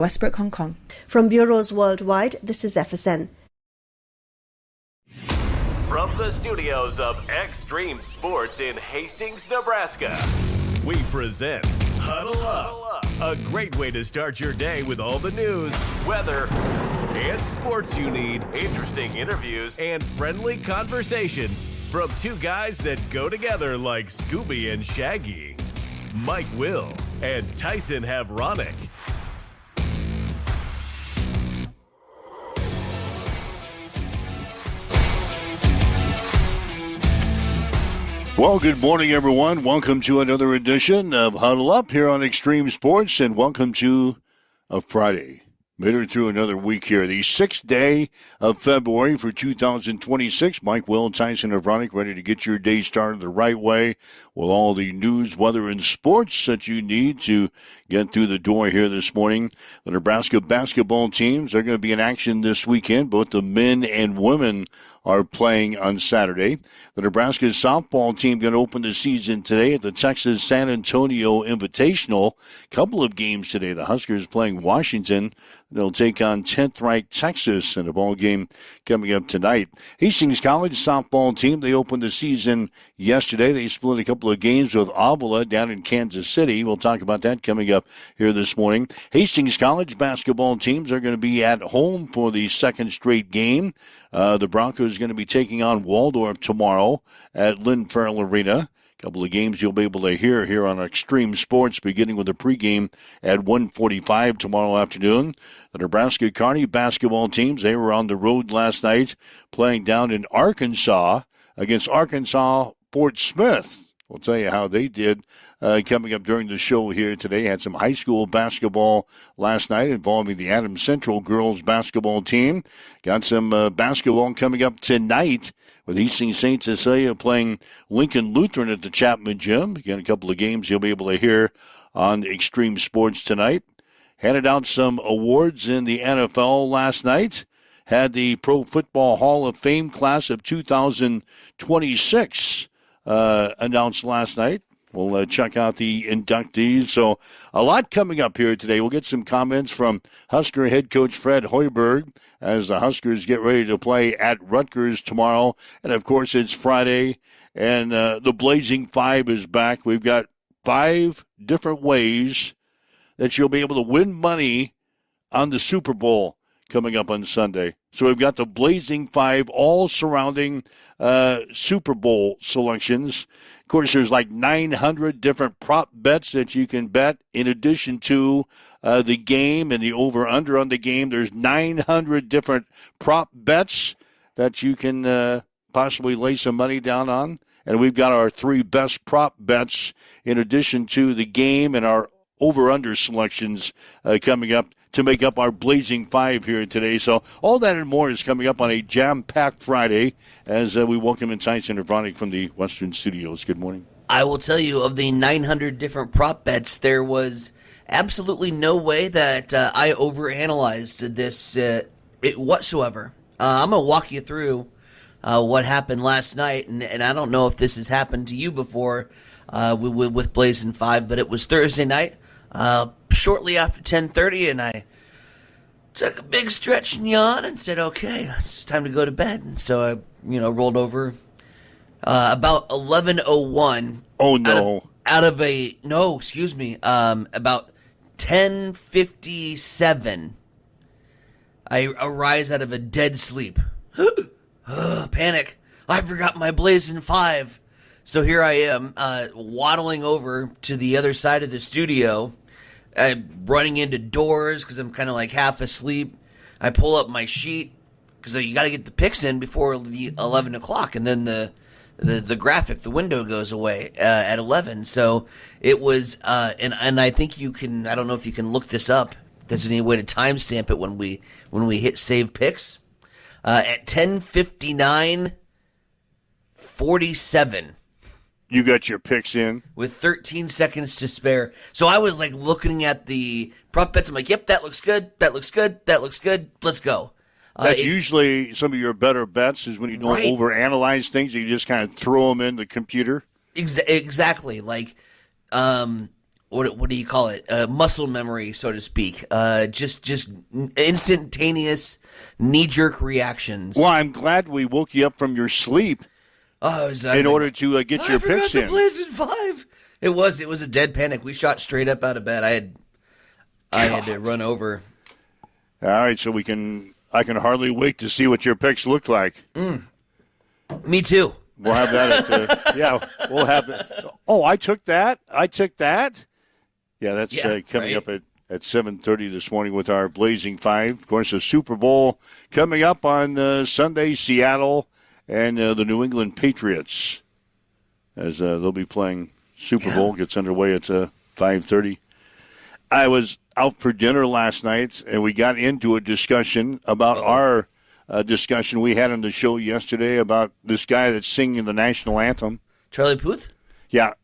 Westbrook, Hong Kong. From bureaus worldwide, this is FSN. From the studios of Extreme Sports in Hastings, Nebraska, we present Huddle Up, a great way to start your day with all the news, weather, and sports you need, interesting interviews, and friendly conversation from two guys that go together like Scooby and Shaggy, Mike Will and Tyson Havronic. Well, good morning, everyone. Welcome to another edition of Huddle Up here on Extreme Sports, and welcome to a Friday. Made it through another week here, the 6th day of February for 2026. Mike Will, Tyson Havronic, ready to get your day started the right way with all the news, weather, and sports that you need to get through the door here this morning. The Nebraska basketball teams are going to be in action this weekend. Both the men and women are playing on Saturday. The Nebraska softball team going to open the season today at the Texas San Antonio Invitational. Couple of games today. The Huskers playing Washington. They'll take on 10th-ranked Texas in a ball game coming up tonight. Hastings College softball team, they opened the season yesterday. They split a couple of games with Avila down in Kansas City. We'll talk about that coming up here this morning. Hastings College basketball teams are going to be at home for the second straight game. The Broncos are going to be taking on Waldorf tomorrow at Lynn Farrell Arena. Couple of games you'll be able to hear here on Extreme Sports, beginning with a pregame at 1:45 tomorrow afternoon. The Nebraska Kearney basketball teams, they were on the road last night playing down in Arkansas against Arkansas Fort Smith. We'll tell you how they did coming up during the show here today. Had some high school basketball last night involving the Adams Central girls basketball team. Got some basketball coming up tonight with Hastings St. Cecilia playing Lincoln Lutheran at the Chapman Gym. Again, a couple of games you'll be able to hear on Extreme Sports tonight. Handed out some awards in the NFL last night. Had the Pro Football Hall of Fame class of 2026 announced last night. We'll check out the inductees. So a lot coming up here today. We'll get some comments from Husker head coach Fred Hoiberg as the Huskers get ready to play at Rutgers tomorrow. And, of course, it's Friday, and the Blazing Five is back. We've got 5 different ways that you'll be able to win money on the Super Bowl coming up on Sunday. So we've got the Blazing Five all surrounding Super Bowl selections. Of course, there's like 900 different prop bets that you can bet in addition to the game and the over-under on the game. There's 900 different prop bets that you can possibly lay some money down on. And we've got our 3 best prop bets in addition to the game and our over-under selections coming up to make up our Blazing Five here today. So all that and more is coming up on a jam-packed Friday as we welcome in Tyson Havronic from the Western Studios. Good morning. I will tell you, of the 900 different prop bets, there was absolutely no way that I overanalyzed this whatsoever. I'm going to walk you through what happened last night, and I don't know if this has happened to you before with Blazing Five, but it was Thursday night. Shortly after 10:30, and I took a big stretch and yawn and said, okay, it's time to go to bed. And so I, rolled over about 11:01. Oh, no. About 10:57, I arise out of a dead sleep. Panic. I forgot my Blazing Five. So here I am, waddling over to the other side of the studio, running into doors because I'm kind of like half asleep. I pull up my sheet because you got to get the picks in before the 11 o'clock, and then the graphic, the window goes away at 11. So it was, and I think you can. I don't know if you can look this up. If there's any way to timestamp it when we hit save picks at 10:59:47. You got your picks in. With 13 seconds to spare. So I was like looking at the prop bets. I'm like, yep, that looks good. That looks good. That looks good. Let's go. That's usually some of your better bets is when you don't overanalyze things. You just kind of throw them in the computer. Exactly. Like what do you call it? Muscle memory, so to speak. Just instantaneous knee-jerk reactions. Well, I'm glad we woke you up from your sleep in order to get your picks in. I forgot the Blazing 5. It was a dead panic. We shot straight up out of bed. I had to run over. All right, so I can hardly wait to see what your picks look like. Me too. We'll have that we'll have that. Oh, I took that. Yeah, that's coming up at 7:30 this morning with our Blazing 5. Of course, the Super Bowl coming up on Sunday, Seattle and the New England Patriots, as they'll be playing Super Bowl. Gets underway at 5:30. I was out for dinner last night, and we got into a discussion about our discussion we had on the show yesterday about this guy that's singing the national anthem. Charlie Puth? Yeah.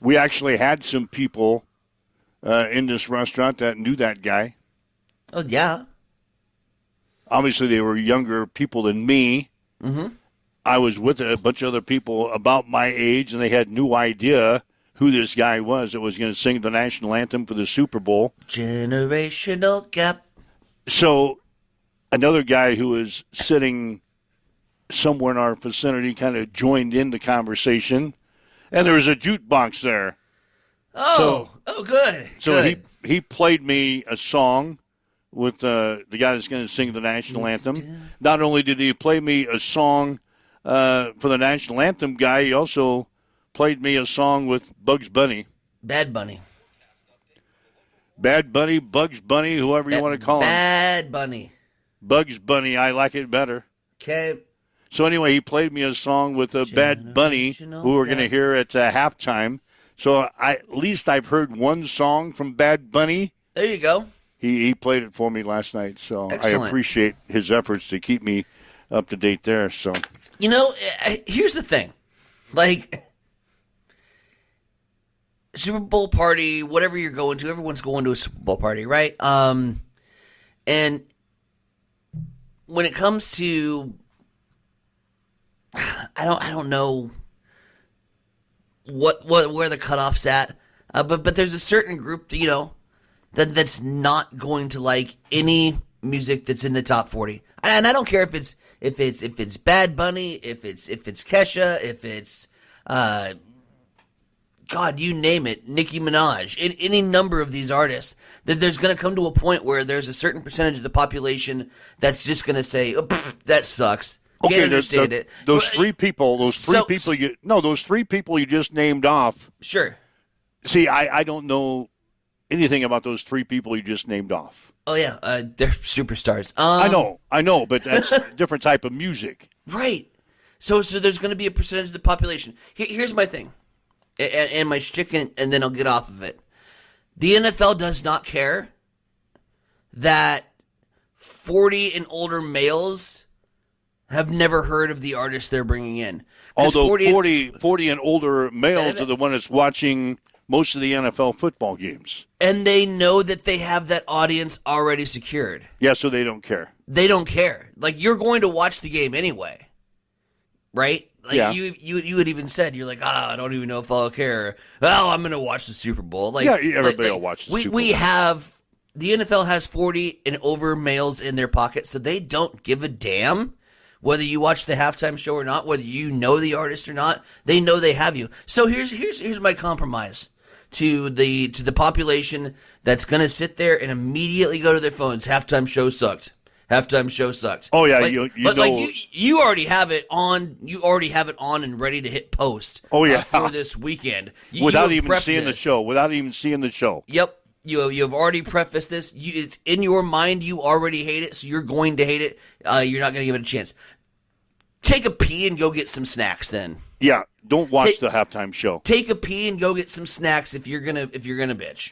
We actually had some people in this restaurant that knew that guy. Oh, yeah. Obviously, they were younger people than me. Mm-hmm. I was with a bunch of other people about my age, and they had no idea who this guy was that was going to sing the national anthem for the Super Bowl. Generational gap. So another guy who was sitting somewhere in our vicinity kind of joined in the conversation, and there was a jukebox there. Oh, good. So good. he played me a song with the guy that's going to sing the national anthem. Not only did he play me a song for the national anthem guy, he also played me a song with Bugs Bunny. Bad Bunny. Bad Bunny, Bugs Bunny, whoever you want to call him. Bad Bunny. Bugs Bunny, I like it better. Okay. So anyway, he played me a song with Bad Bunny, who we're going to hear at halftime. So at least I've heard one song from Bad Bunny. There you go. He played it for me last night, so Excellent. I appreciate his efforts to keep me up to date there. So, here's the thing. Like, Super Bowl party, whatever you're going to, everyone's going to a Super Bowl party, right? And when it comes to, I don't know where the cutoff's at, but there's a certain group, that's not going to like any music that's in the top 40, and I don't care if it's Bad Bunny, if it's Kesha, if it's God, you name it, Nicki Minaj, any number of these artists, that there's going to come to a point where there's a certain percentage of the population that's just going to say, oh, that sucks. Okay, understand it. Those three people you just named off. Sure. See, I don't know anything about those three people you just named off. Oh yeah, they're superstars. I know, but that's a different type of music. Right. So there's going to be a percentage of the population. Here's my thing. And my shtick, and then I'll get off of it. The NFL does not care that 40 and older males have never heard of the artists they're bringing in. Although 40 and older males are the one that's watching most of the NFL football games. And they know that they have that audience already secured. Yeah, so they don't care. They don't care. Like, you're going to watch the game anyway. Right? Like, yeah. You had even said, you're like, I don't even know if I'll care. Well, I'm going to watch the Super Bowl. Like, yeah, everybody will watch the Super Bowl. The NFL has 40 and over males in their pocket, so they don't give a damn whether you watch the halftime show or not, whether you know the artist or not. They know they have you. So here's my compromise to the population that's going to sit there and immediately go to their phones. Halftime show sucked. Halftime show sucks. Oh yeah, you already have it on. You already have it on and ready to hit post. Oh yeah, for this weekend without even seeing the show. Yep, you've already prefaced this. It's in your mind. You already hate it, so you're going to hate it. You're not going to give it a chance. Take a pee and go get some snacks. Then yeah, don't watch the halftime show. Take a pee and go get some snacks if you're gonna bitch.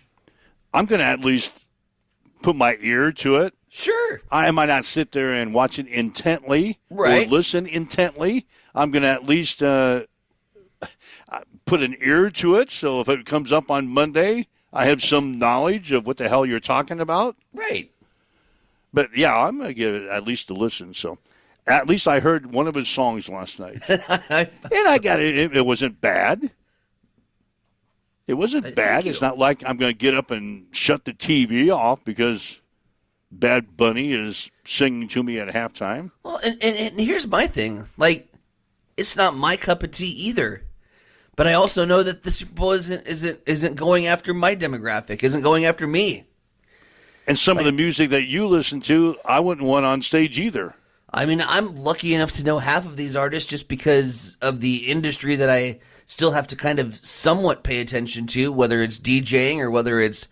I'm gonna at least put my ear to it. Sure. I might not sit there and watch it intently or listen intently. I'm going to at least put an ear to it, so if it comes up on Monday, I have some knowledge of what the hell you're talking about. Right. But, yeah, I'm going to give it at least a listen. So at least I heard one of his songs last night. And I got it. It wasn't bad. It wasn't bad. It's not like I'm going to get up and shut the TV off because Bad Bunny is singing to me at halftime. Well, and here's my thing. Like, it's not my cup of tea either. But I also know that the Super Bowl isn't going after my demographic, isn't going after me. And some of the music that you listen to, I wouldn't want on stage either. I mean, I'm lucky enough to know half of these artists just because of the industry that I still have to kind of somewhat pay attention to, whether it's DJing or whether it's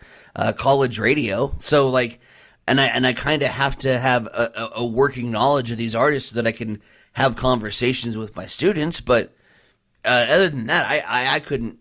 college radio. So, like, and I kind of have to have a working knowledge of these artists so that I can have conversations with my students. But other than that, I couldn't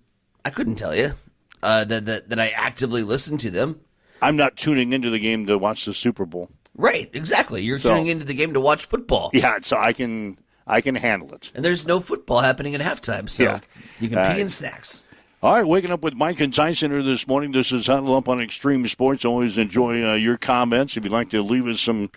tell you that I actively listen to them. I'm not tuning into the game to watch the Super Bowl. Right, exactly. You're tuning into the game to watch football. Yeah, so I can handle it. And there's no football happening at halftime, so you can pee in snacks. All right, waking up with Mike and Tyson here this morning. This is Huddle Up on Extreme Sports. Always enjoy your comments. If you'd like to leave us some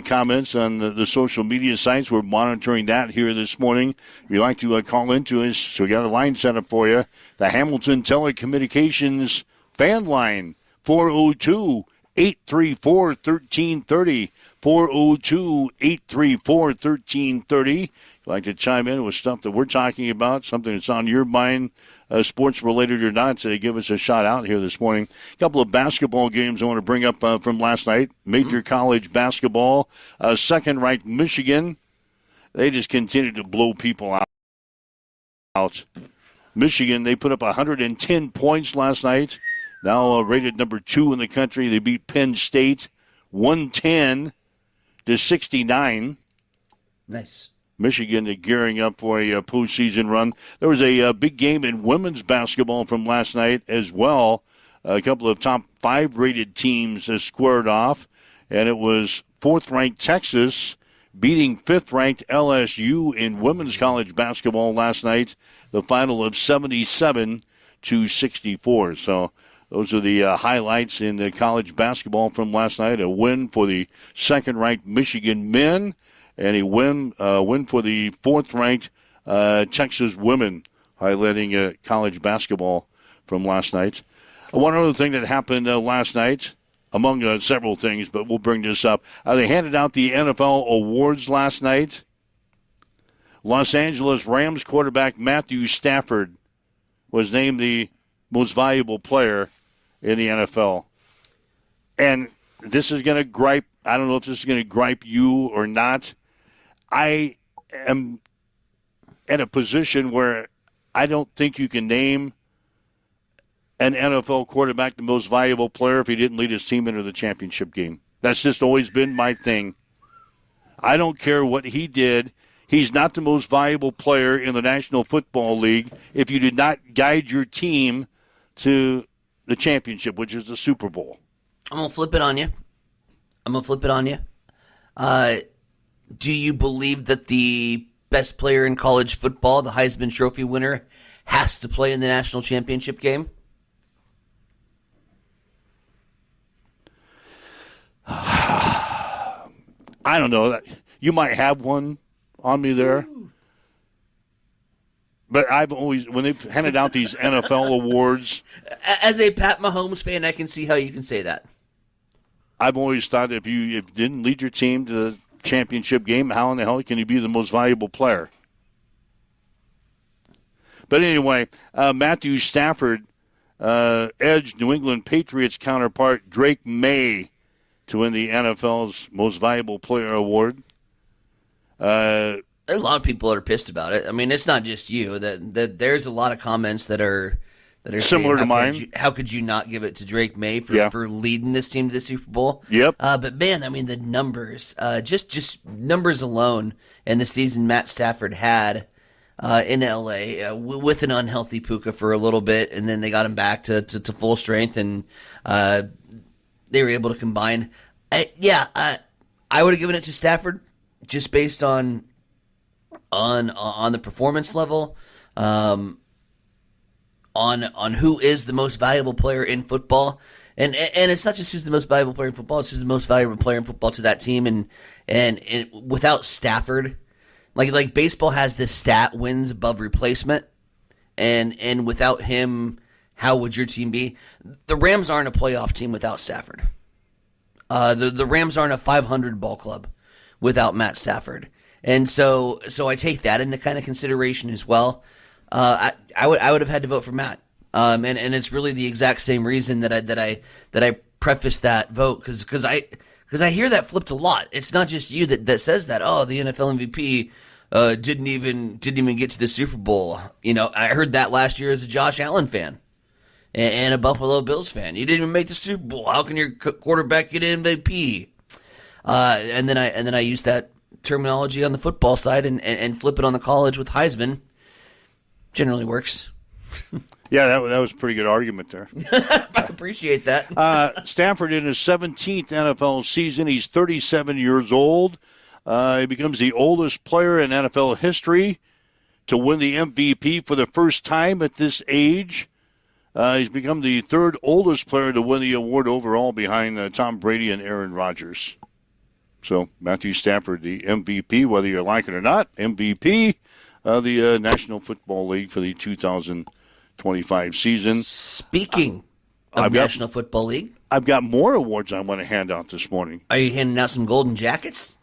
comments on the social media sites, we're monitoring that here this morning. If you'd like to call into us, so we got a line set up for you. The Hamilton Telecommunications fan line, 402-834-1330. 402-834-1330. If you'd like to chime in with stuff that we're talking about, something that's on your mind, sports related or not, so give us a shout out here this morning. A couple of basketball games I want to bring up from last night. Major college basketball, second-ranked Michigan. They just continue to blow people out. Michigan, they put up 110 points last night. Now rated number 2 in the country. They beat Penn State 110-69. Nice. Michigan gearing up for a postseason run. There was a big game in women's basketball from last night as well. A couple of top 5 rated teams squared off, and it was 4th-ranked Texas beating 5th-ranked LSU in women's college basketball last night. The final of 77-64. So those are the highlights in the college basketball from last night. A win for the second-ranked Michigan men, and a win for the 4th-ranked Texas women, highlighting college basketball from last night. One other thing that happened last night, among several things, but we'll bring this up. They handed out the NFL awards last night. Los Angeles Rams quarterback Matthew Stafford was named the most valuable player in the NFL. And this is going to gripe, I don't know if this is going to gripe you or not. I am at a position where I don't think you can name an NFL quarterback the most valuable player if he didn't lead his team into the championship game. That's just always been my thing. I don't care what he did. He's not the most valuable player in the National Football League if you did not guide your team to the championship, which is the Super Bowl. I'm going to flip it on you. Do you believe that the best player in college football, the Heisman Trophy winner, has to play in the national championship game? I don't know. You might have one on me there. But I've always, when they've handed out these NFL awards. As a Pat Mahomes fan, I can see how you can say that. I've always thought if you didn't lead your team to the championship game, how in the hell can you be the most valuable player? But anyway, Matthew Stafford edged New England Patriots counterpart Drake May to win the NFL's Most Valuable Player award. There are a lot of people that are pissed about it. I mean, it's not just you. That there's a lot of comments that are similar saying, to mine. How could you not give it to Drake May for leading this team to the Super Bowl? Yep. But man, I mean, the numbers, just numbers alone, and the season Matt Stafford had in LA with an unhealthy Puka for a little bit, and then they got him back to full strength, and they were able to combine. I would have given it to Stafford just based on the performance level, on who is the most valuable player in football, and it's not just who's the most valuable player in football; it's who's the most valuable player in football to that team. And without Stafford, like baseball has this stat: wins above replacement, and without him how would your team be? The Rams aren't a playoff team without Stafford. The Rams aren't a 500 ball club without Matt Stafford. And so I take that into kind of consideration as well. I would have had to vote for Matt. And it's really the exact same reason that I prefaced that vote because I hear that flipped a lot. It's not just you that says that. Oh, the NFL MVP didn't even get to the Super Bowl. You know, I heard that last year as a Josh Allen fan and a Buffalo Bills fan. You didn't even make the Super Bowl. How can your quarterback get an MVP? And then I use that terminology on the football side and flip it on the college with Heisman. Generally works. Yeah, that was a pretty good argument there. I appreciate that. Stafford in his 17th NFL season. He's 37 years old. He becomes the oldest player in NFL history to win the MVP for the first time at this age. He's become the third oldest player to win the award overall behind Tom Brady and Aaron Rodgers. So Matthew Stafford, the MVP, whether you like it or not, MVP of the National Football League for the 2025 season. Speaking of National Football League, I've got more awards I want to hand out this morning. Are you handing out some golden jackets?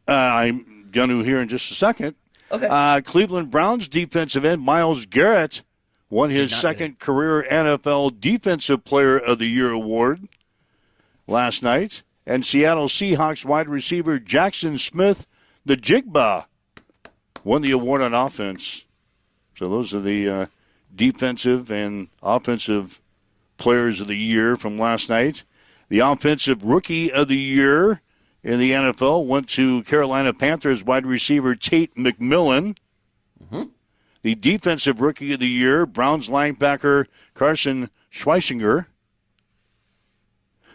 I'm going to here in just a second. Okay. Cleveland Browns defensive end Myles Garrett won his second career NFL Defensive Player of the Year award last night. And Seattle Seahawks wide receiver Jackson Smith, the Jigba, won the award on offense. So those are the defensive and offensive players of the year from last night. The offensive rookie of the year in the NFL went to Carolina Panthers wide receiver Tate McMillan. Mm-hmm. The defensive rookie of the year, Browns linebacker Carson Schweisinger.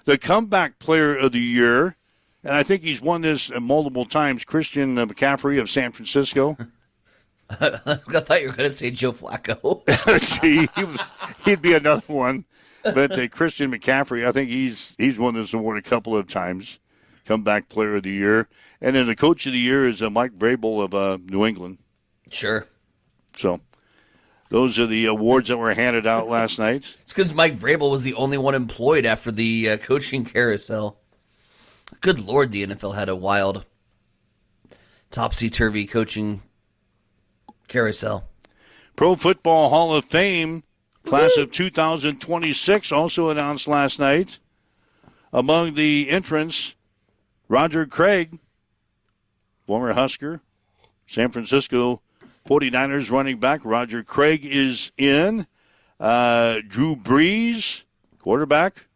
The comeback player of the year, and I think he's won this multiple times, Christian McCaffrey of San Francisco. I thought you were going to say Joe Flacco. Gee, he'd be another one. But Christian McCaffrey, I think he's won this award a couple of times. Comeback player of the year. And then the coach of the year is Mike Vrabel of New England. Sure. So those are the awards that were handed out last night. It's because Mike Vrabel was the only one employed after the coaching carousel. Good Lord, the NFL had a wild, topsy-turvy coaching carousel. Pro Football Hall of Fame, class of 2026, also announced last night. Among the entrants, Roger Craig, former Husker, San Francisco 49ers running back Roger Craig is in. Drew Brees, quarterback.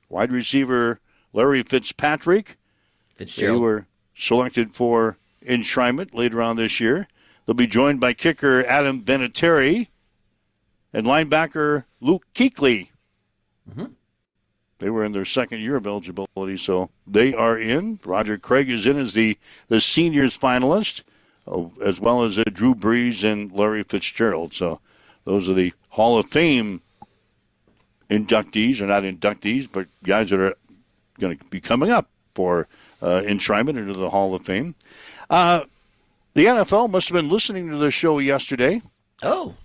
Wide receiver Larry Fitzgerald. They were selected for enshrinement later on this year. They'll be joined by kicker Adam Vinatieri and linebacker Luke Kuechly. Mm-hmm. They were in their second year of eligibility, so they are in. Roger Craig is in as the seniors finalist, as well as Drew Brees and Larry Fitzgerald. So those are the Hall of Fame inductees, or not inductees, but guys that are going to be coming up for enshrinement into the Hall of Fame. The NFL must have been listening to the show yesterday. Oh.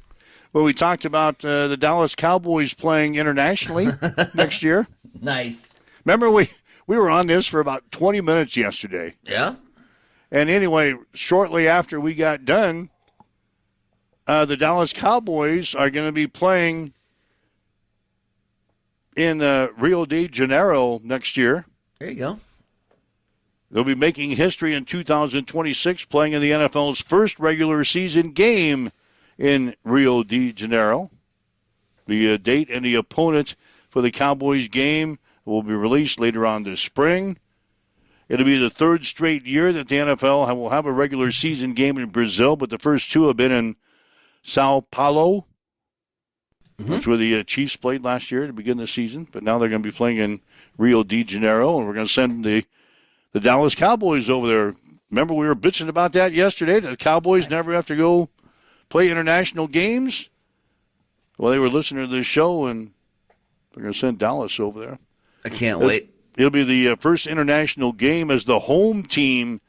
Where we talked about the Dallas Cowboys playing internationally next year. Nice. Remember, we were on this for about 20 minutes yesterday. Yeah. And anyway, shortly after we got done, the Dallas Cowboys are going to be playing in Rio de Janeiro next year. There you go. They'll be making history in 2026, playing in the NFL's first regular season game in Rio de Janeiro. The date and the opponent for the Cowboys game will be released later on this spring. It'll be the third straight year that the NFL will have a regular season game in Brazil, but the first two have been in Sao Paulo, which were the Chiefs played last year to begin the season. But now they're going to be playing in Rio de Janeiro, and we're going to send the Dallas Cowboys over there. Remember, we were bitching about that yesterday, that the Cowboys never have to go play international games? Well, they were listening to this show, and they're going to send Dallas over there. I can't wait. It'll be the first international game as the home team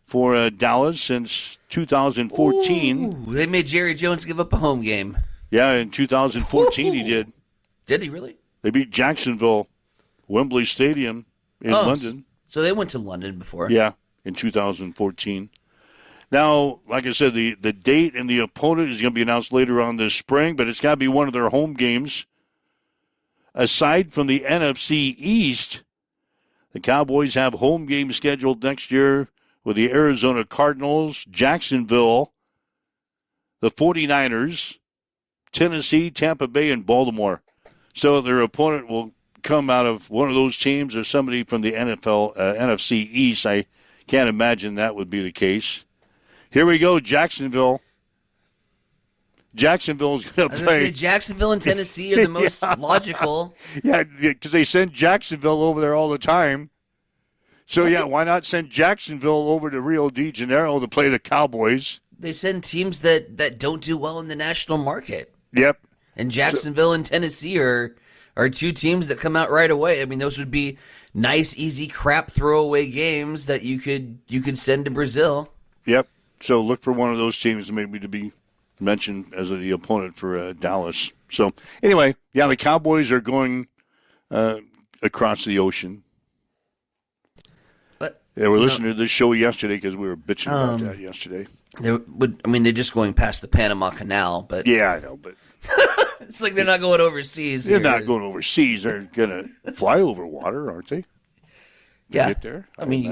for Dallas since 2014. Ooh, they made Jerry Jones give up a home game. Yeah, in 2014 he did. Did he really? They beat Jacksonville, Wembley Stadium in London. So they went to London before. Yeah, in 2014. Now, like I said, the date and the opponent is going to be announced later on this spring, but it's got to be one of their home games. Aside from the NFC East, the Cowboys have home games scheduled next year with the Arizona Cardinals, Jacksonville, the 49ers, Tennessee, Tampa Bay, and Baltimore. So their opponent will come out of one of those teams or somebody from the NFC East. I can't imagine that would be the case. Here we go, Jacksonville. Jacksonville's going to play. I was going to say Jacksonville and Tennessee are the most logical. Yeah, because they send Jacksonville over there all the time. So, yeah, why not send Jacksonville over to Rio de Janeiro to play the Cowboys? They send teams that don't do well in the national market. Yep. And Jacksonville and Tennessee are two teams that come out right away. I mean, those would be nice, easy, crap throwaway games that you could send to Brazil. Yep. So look for one of those teams maybe to be mentioned as the opponent for Dallas. So anyway, yeah, the Cowboys are going across the ocean. But they were listening to this show yesterday because we were bitching about that yesterday. They're just going past the Panama Canal, but yeah, I know, but it's like they're not going overseas. They're not going overseas. They're going to fly over water, aren't they? Yeah, get there. I mean, you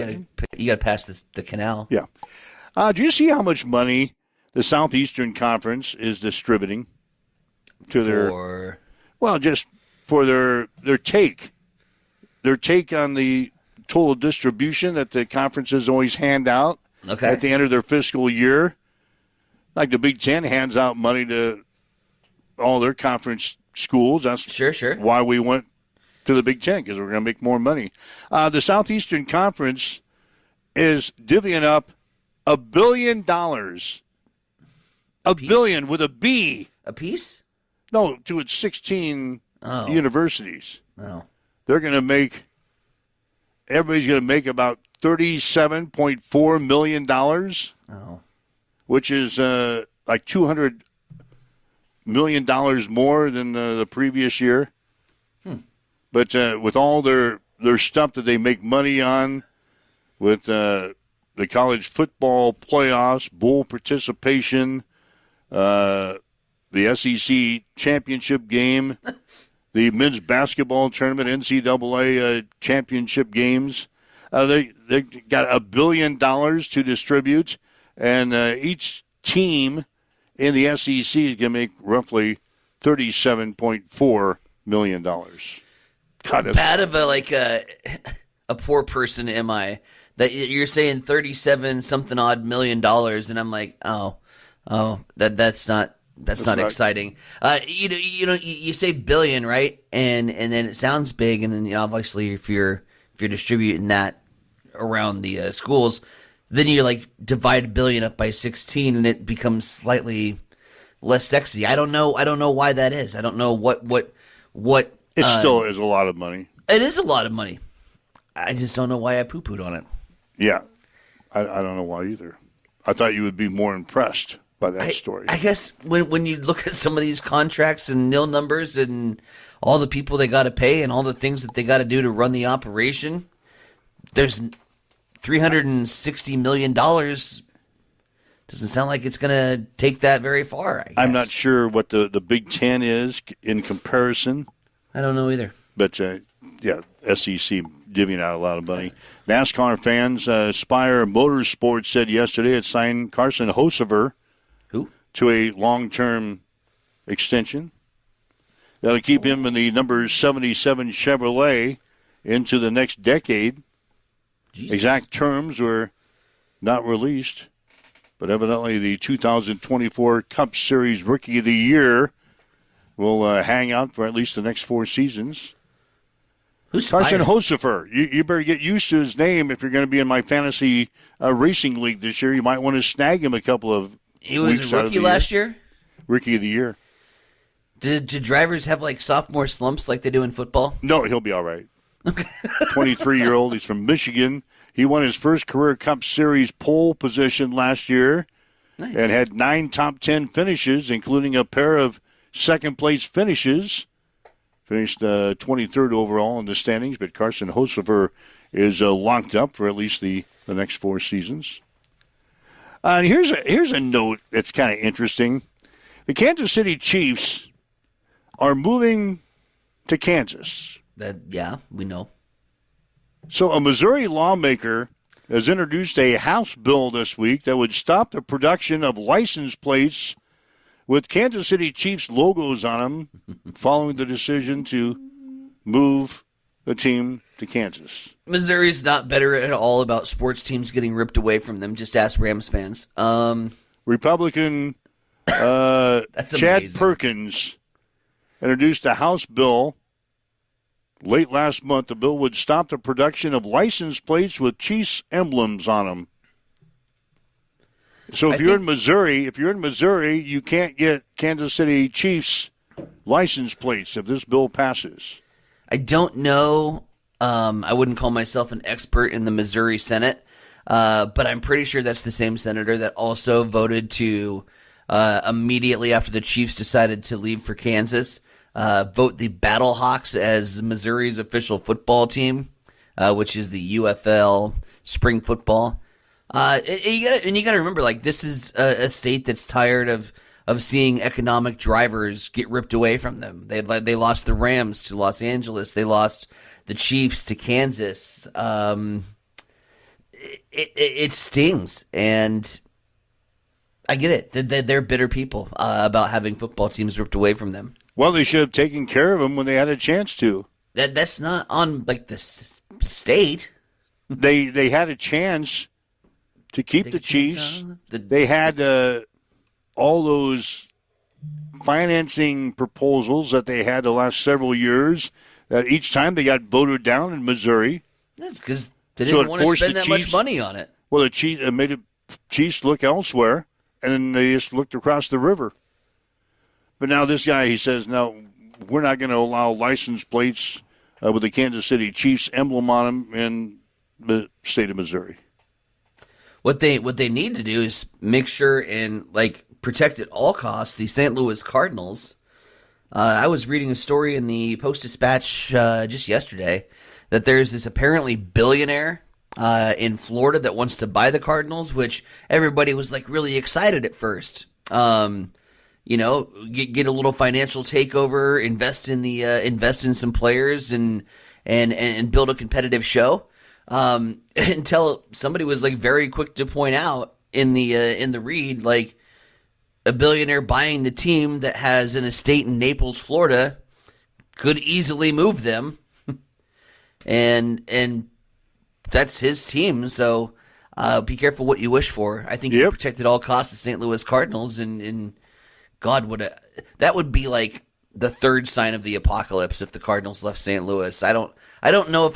got to pass the canal. Yeah. Do you see how much money the Southeastern Conference is distributing to their just for their take on the total distribution that the conferences always hand out at the end of their fiscal year? Like the Big Ten hands out money to all their conference schools. That's sure why we went to the Big Ten, because we're going to make more money. The Southeastern Conference is divvying up $1 billion. A billion with a B. A piece? No, to its 16 universities. Oh. Everybody's going to make about $37.4 million, which is like $200 million more than the previous year. But with all their stuff that they make money on, with the college football playoffs, bowl participation, the SEC championship game, the men's basketball tournament, NCAA championship games, they got $1 billion to distribute, and each team in the SEC is going to make roughly $37.4 million. God, bad of a poor person am I that you're saying 37 something odd $1 million, and I'm like, that's not exciting. You say billion, right? And then it sounds big, and then obviously if you're distributing that around the schools, then you divide $1 billion up by 16, and it becomes slightly less sexy. I don't know why that is. I don't know what. It still is a lot of money. It is a lot of money. I just don't know why I poo-pooed on it. Yeah, I don't know why either. I thought you would be more impressed by that story. I guess when you look at some of these contracts and nil numbers and all the people they got to pay and all the things that they got to do to run the operation, there's $360 million. Doesn't sound like it's going to take that very far. I'm not sure what the Big Ten is in comparison. I don't know either. But, SEC divvying out a lot of money. NASCAR fans, Spire Motorsports said yesterday it signed Carson Hocevar to a long-term extension. That'll keep him in the number 77 Chevrolet into the next decade. Jesus. Exact terms were not released, but evidently the 2024 Cup Series Rookie of the Year will hang out for at least the next 4 seasons. Who's Carson Hocevar? You better get used to his name if you're going to be in my fantasy racing league this year. You might want to snag him a couple of He was a rookie last year? Rookie of the Year. Did drivers have sophomore slumps like they do in football? No, he'll be all right. 23-year-old. He's from Michigan. He won his first career Cup Series pole position last year. Nice. And had 9 top 10 finishes, including a pair of second place finishes. Finished 23rd overall in the standings, but Carson Hocefer is locked up for at least the next 4 seasons. And here's a note that's kind of interesting. The Kansas City Chiefs are moving to Kansas. Yeah, we know. So a Missouri lawmaker has introduced a House bill this week that would stop the production of license plates with Kansas City Chiefs logos on them following the decision to move the team to Kansas. Missouri's not better at all about sports teams getting ripped away from them. Just ask Rams fans. Republican Chad Perkins introduced a House bill late last month. The bill would stop the production of license plates with Chiefs emblems on them. So if you're in Missouri, you can't get Kansas City Chiefs license plates if this bill passes. I don't know. I wouldn't call myself an expert in the Missouri Senate, but I'm pretty sure that's the same senator that also voted to immediately after the Chiefs decided to leave for Kansas, vote the Battlehawks as Missouri's official football team, which is the UFL spring football. And you got to remember, like, this is a state that's tired of seeing economic drivers get ripped away from them. They lost the Rams to Los Angeles. They lost the Chiefs to Kansas. It stings, and I get it. They're bitter people about having football teams ripped away from them. Well, they should have taken care of them when they had a chance to. That's not on, like, the state. They had a chance to keep the Chiefs. They had all those financing proposals that they had the last several years that each time they got voted down in Missouri. That's because they didn't want to spend that much money on it. Well, the Chiefs made the Chiefs look elsewhere, and then they just looked across the river. But now this guy, he says, no, we're not going to allow license plates with the Kansas City Chiefs emblem on them in the state of Missouri. What they need to do is make sure and, like, protect at all costs the St. Louis Cardinals. I was reading a story in the Post-Dispatch just yesterday that there's this apparently billionaire in Florida that wants to buy the Cardinals, which everybody was, like, really excited at first. Get a little financial takeover, invest in some players, and build a competitive show. Until somebody was, like, very quick to point out in the read, like, a billionaire buying the team that has an estate in Naples, Florida, could easily move them, and that's his team. So be careful what you wish for. I think you protect at all costs the St. Louis Cardinals, and God, that would be like the third sign of the apocalypse if the Cardinals left St. Louis. I don't know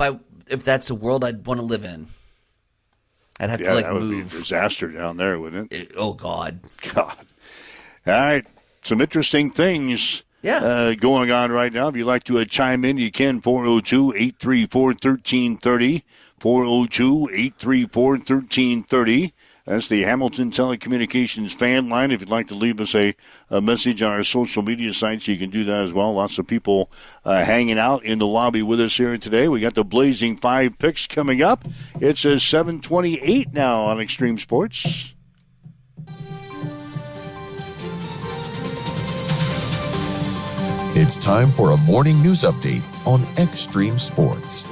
if that's a world I'd want to live in. I'd have to, like, that would move. be a disaster down there, wouldn't it? Oh, God. God. All right. Some interesting things going on right now. If you'd like to chime in, you can. 402-834-1330. 402-834-1330. That's the Hamilton Telecommunications fan line. If you'd like to leave us a message on our social media sites, you can do that as well. Lots of people hanging out in the lobby with us here today. We got the Blazing 5 picks coming up. It's 7:28 now on Extreme Sports. It's time for a morning news update on Extreme Sports.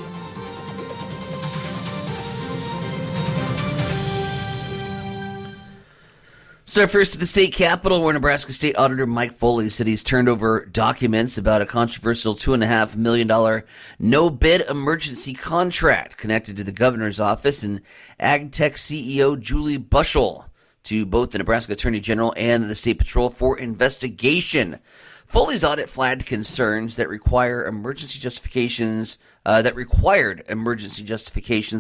So first to the state capitol, where Nebraska State Auditor Mike Foley said he's turned over documents about a controversial $2.5 million no-bid emergency contract connected to the governor's office and AgTech CEO Julie Bushell to both the Nebraska Attorney General and the State Patrol for investigation. Foley's audit flagged concerns that required emergency justifications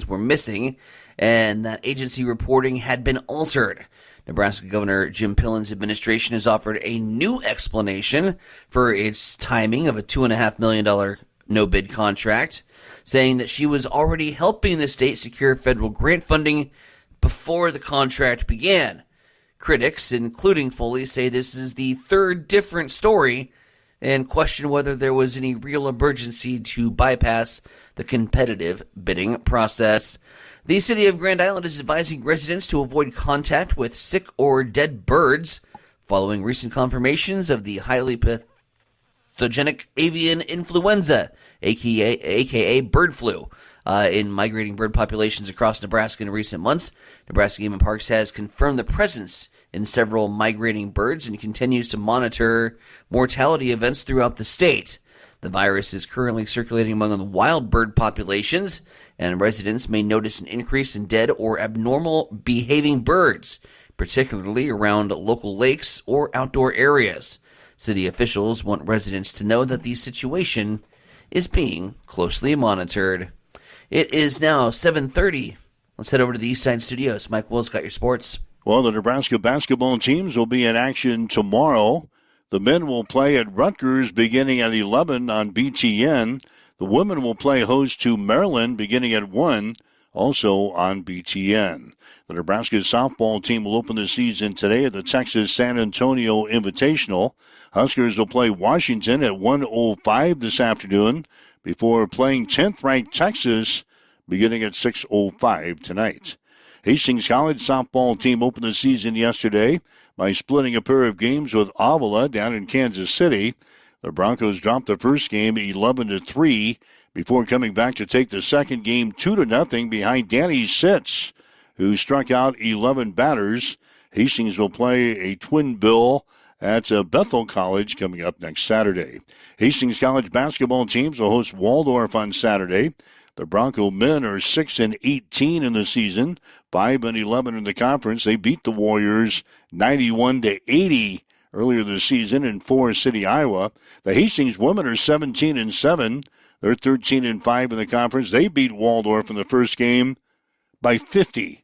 were missing, and that agency reporting had been altered. Nebraska Governor Jim Pillen's administration has offered a new explanation for its timing of a $2.5 million no-bid contract, saying that she was already helping the state secure federal grant funding before the contract began. Critics, including Foley, say this is the third different story and question whether there was any real emergency to bypass the competitive bidding process. The city of Grand Island is advising residents to avoid contact with sick or dead birds following recent confirmations of the highly pathogenic avian influenza, aka bird flu, in migrating bird populations across Nebraska in recent months. Nebraska Game and Parks has confirmed the presence in several migrating birds and continues to monitor mortality events throughout the state. The virus is currently circulating among the wild bird populations, and residents may notice an increase in dead or abnormal behaving birds, particularly around local lakes or outdoor areas. City officials want residents to know that the situation is being closely monitored. It is now 7:30. Let's head over to the East Side Studios. Mike Will's got your sports. Well, the Nebraska basketball teams will be in action tomorrow. The men will play at Rutgers beginning at 11 on BTN. The women will play host to Maryland beginning at 1, also on BTN. The Nebraska softball team will open the season today at the Texas San Antonio Invitational. Huskers will play Washington at 1:05 this afternoon before playing 10th-ranked Texas beginning at 6:05 tonight. Hastings College softball team opened the season yesterday by splitting a pair of games with Avila down in Kansas City. The Broncos dropped the first game 11-3 before coming back to take the second game 2-0 behind Danny Sitz, who struck out 11 batters. Hastings will play a twin bill at Bethel College coming up next Saturday. Hastings College basketball teams will host Waldorf on Saturday. The Bronco men are 6-18 in the season, 5-11 in the conference. They beat the Warriors 91-80 earlier this season in Forest City, Iowa. The Hastings women are 17-7. They're 13-5 in the conference. They beat Waldorf in the first game by 50.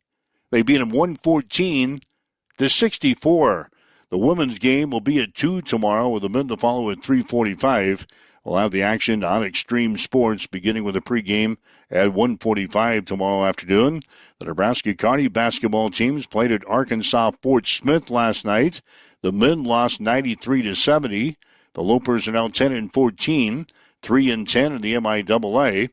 They beat them 114-64. The women's game will be at 2 tomorrow, with the men to follow at 3:45. We'll have the action on Extreme Sports, beginning with a pregame at 1:45 tomorrow afternoon. The Nebraska Kearney basketball teams played at Arkansas Fort Smith last night. The men lost 93-70. The Lopers are now 10-14, 3-10 in the MIAA.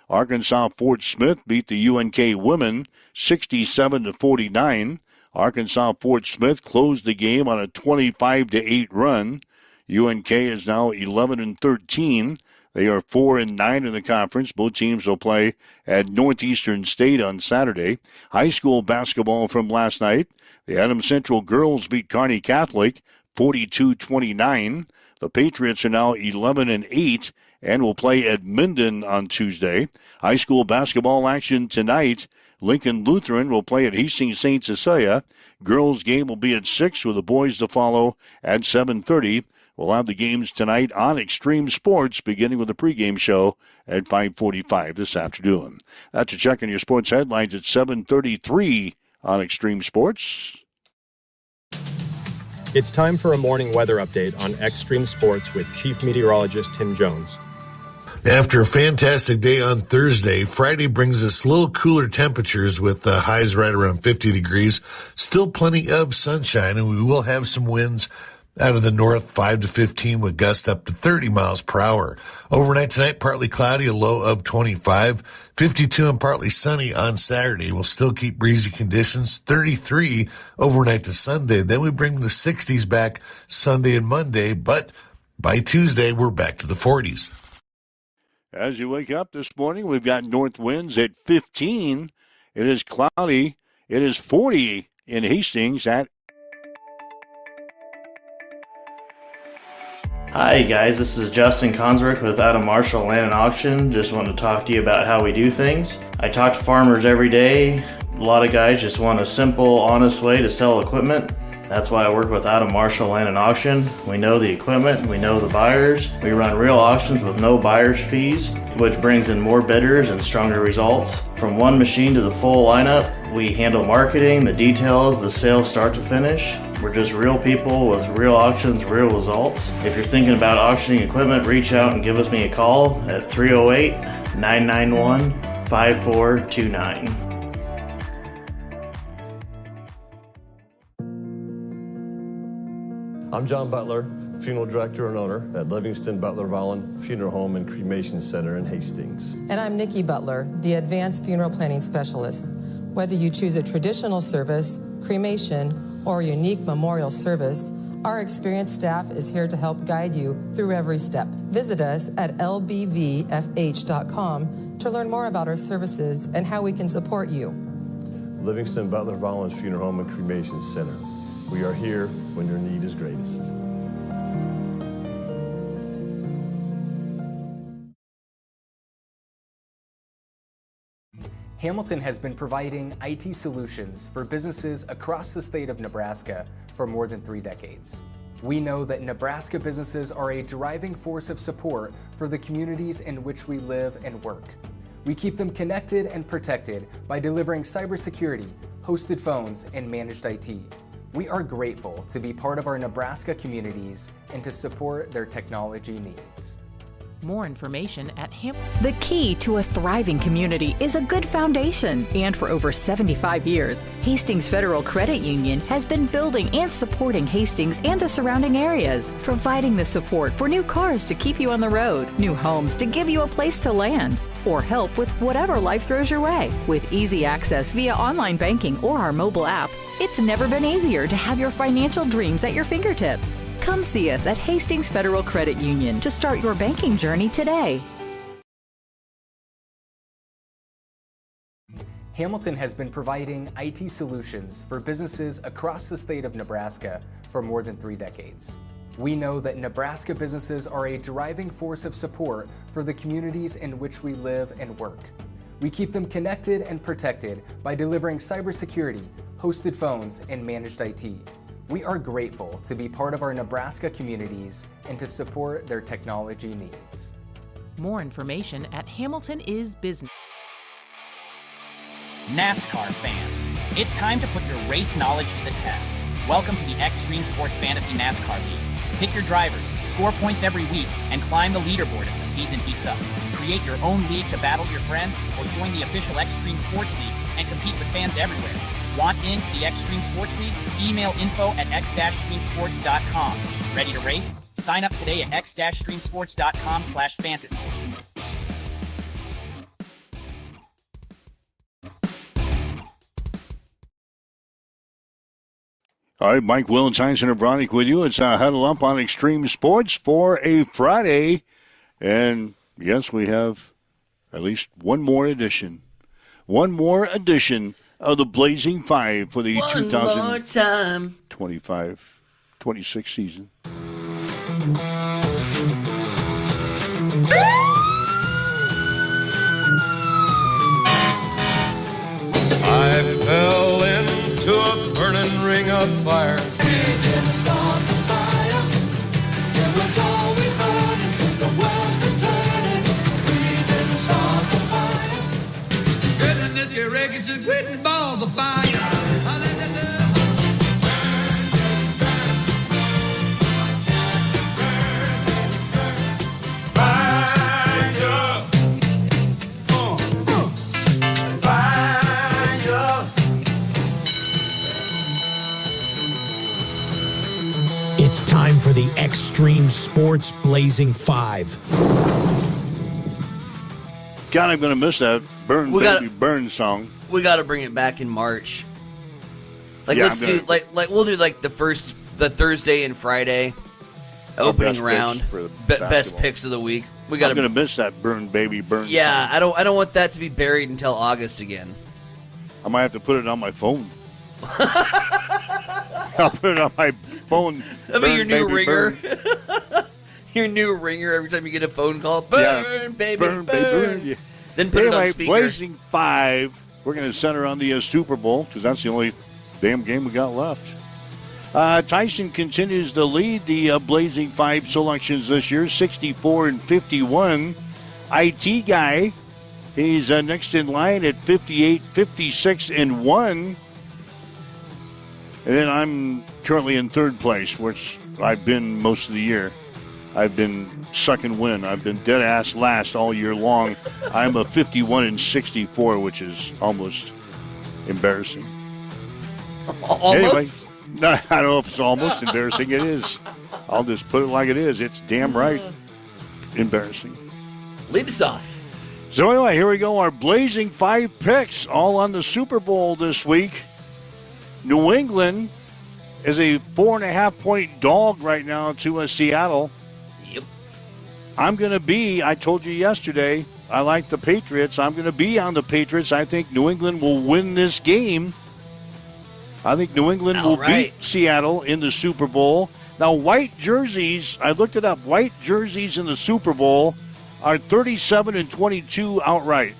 Arkansas Fort Smith beat the UNK women 67-49. Arkansas Fort Smith closed the game on a 25-8 run. UNK is now 11-13. They are 4-9 in the conference. Both teams will play at Northeastern State on Saturday. High school basketball from last night. The Adams Central girls beat Kearney Catholic 42-29. The Patriots are now 11-8 and will play at Minden on Tuesday. High school basketball action tonight. Lincoln Lutheran will play at Hastings St. Cecilia. Girls game will be at 6 with the boys to follow at 7:30. We'll have the games tonight on Extreme Sports, beginning with the pregame show at 5:45 this afternoon. That's a check on your sports headlines at 7:33 on Extreme Sports. It's time for a morning weather update on Extreme Sports with Chief Meteorologist Tim Jones. After a fantastic day on Thursday, Friday brings us a little cooler temperatures with highs right around 50 degrees. Still plenty of sunshine, and we will have some winds out of the north, 5 to 15, with gusts up to 30 miles per hour. Overnight tonight, partly cloudy, a low of 25. 52 and partly sunny on Saturday. We'll still keep breezy conditions. 33 overnight to Sunday. Then we bring the 60s back Sunday and Monday, but by Tuesday, we're back to the 40s. As you wake up this morning, we've got north winds at 15. It is cloudy. It is 40 in Hastings at. Hi guys, this is Justin Consrick with Adam Marshall Land and Auction. Just want to talk to you about how we do things. I talk to farmers every day. A lot of guys just want a simple, honest way to sell equipment. That's why I work with Adam Marshall Land and Auction. We know the equipment, we know the buyers. We run real auctions with no buyer's fees, which brings in more bidders and stronger results. From one machine to the full lineup, we handle marketing, the details, the sales start to finish. We're just real people with real auctions, real results. If you're thinking about auctioning equipment, reach out and give me a call at 308-991-5429. I'm John Butler, funeral director and owner at Livingston Butler Volland Funeral Home and Cremation Center in Hastings. And I'm Nikki Butler, the Advanced Funeral Planning Specialist. Whether you choose a traditional service, cremation, or a unique memorial service, our experienced staff is here to help guide you through every step. Visit us at lbvfh.com to learn more about our services and how we can support you. Livingston Butler Volland Funeral Home and Cremation Center. We are here when your need is greatest. Hamilton has been providing IT solutions for businesses across the state of Nebraska for more than 3 decades. We know that Nebraska businesses are a driving force of support for the communities in which we live and work. We keep them connected and protected by delivering cybersecurity, hosted phones, and managed IT. We are grateful to be part of our Nebraska communities and to support their technology needs. More information at The key to a thriving community is a good foundation. And for over 75 years, Hastings Federal Credit Union has been building and supporting Hastings and the surrounding areas, providing the support for new cars to keep you on the road, new homes to give you a place to land, or help with whatever life throws your way. With easy access via online banking or our mobile app, it's never been easier to have your financial dreams at your fingertips. Come see us at Hastings Federal Credit Union to start your banking journey today. Hamilton has been providing IT solutions for businesses across the state of Nebraska for more than 3 decades. We know that Nebraska businesses are a driving force of support for the communities in which we live and work. We keep them connected and protected by delivering cybersecurity, hosted phones, and managed IT. We are grateful to be part of our Nebraska communities and to support their technology needs. More information at Hamilton is Business. NASCAR fans, it's time to put your race knowledge to the test. Welcome to the Extreme Sports Fantasy NASCAR League. Pick your drivers, score points every week, and climb the leaderboard as the season heats up. Create your own league to battle your friends or join the official Extreme Sports League and compete with fans everywhere. Want into the Extreme Sports League? Email info@x-streamsports.com. Ready to race? Sign up today at x-streamsports.com/fantasy. All right, Mike Willenstein, Center Bronick with you. It's Huddle Up on Extreme Sports for a Friday. And, yes, we have at least one more edition. One more edition of the Blazing Five for the 2025-26 season. I fell into a burning ring of fire. We didn't start the fire. It was always burning since the world's been turning. We didn't start the fire. Goodness, your records are quitting balls of fire. It's time for the Extreme Sports Blazing 5. God, I'm going to miss that Burn Baby Burn song. We got to bring it back in March. Like, Yeah, let's do we'll do like the Thursday and Friday opening round, best picks of the week. We got. I'm going to miss that Burn Baby Burn. Yeah, song. I don't want that to be buried until August again. I might have to put it on my phone. I'll put it on my phone. That'll be your new ringer. Your new ringer every time you get a phone call. Burn, baby, burn. Yeah. Then put it on Anyway, speaker. Blazing 5. We're going to center on the Super Bowl because that's the only damn game we got left. Tyson continues to lead the Blazing 5 selections this year, 64-51. IT guy, he's next in line at 58, 56-1. And then I'm currently in third place, which I've been most of the year. I've been sucking wind. I've been dead ass last all year long. I'm a 51-64, which is almost embarrassing. Almost? Anyway, No, I don't know if it's almost embarrassing. It is. I'll just put it like it is. It's damn right embarrassing. Lead us off. So anyway, here we go. Our blazing 5 picks, all on the Super Bowl this week. New England is a 4.5-point dog right now to Seattle. Yep. I told you yesterday, I like the Patriots. I'm going to be on the Patriots. I think New England will win this game. I think New England will beat Seattle in the Super Bowl. Now, white jerseys, I looked it up. White jerseys in the Super Bowl are 37-22 outright.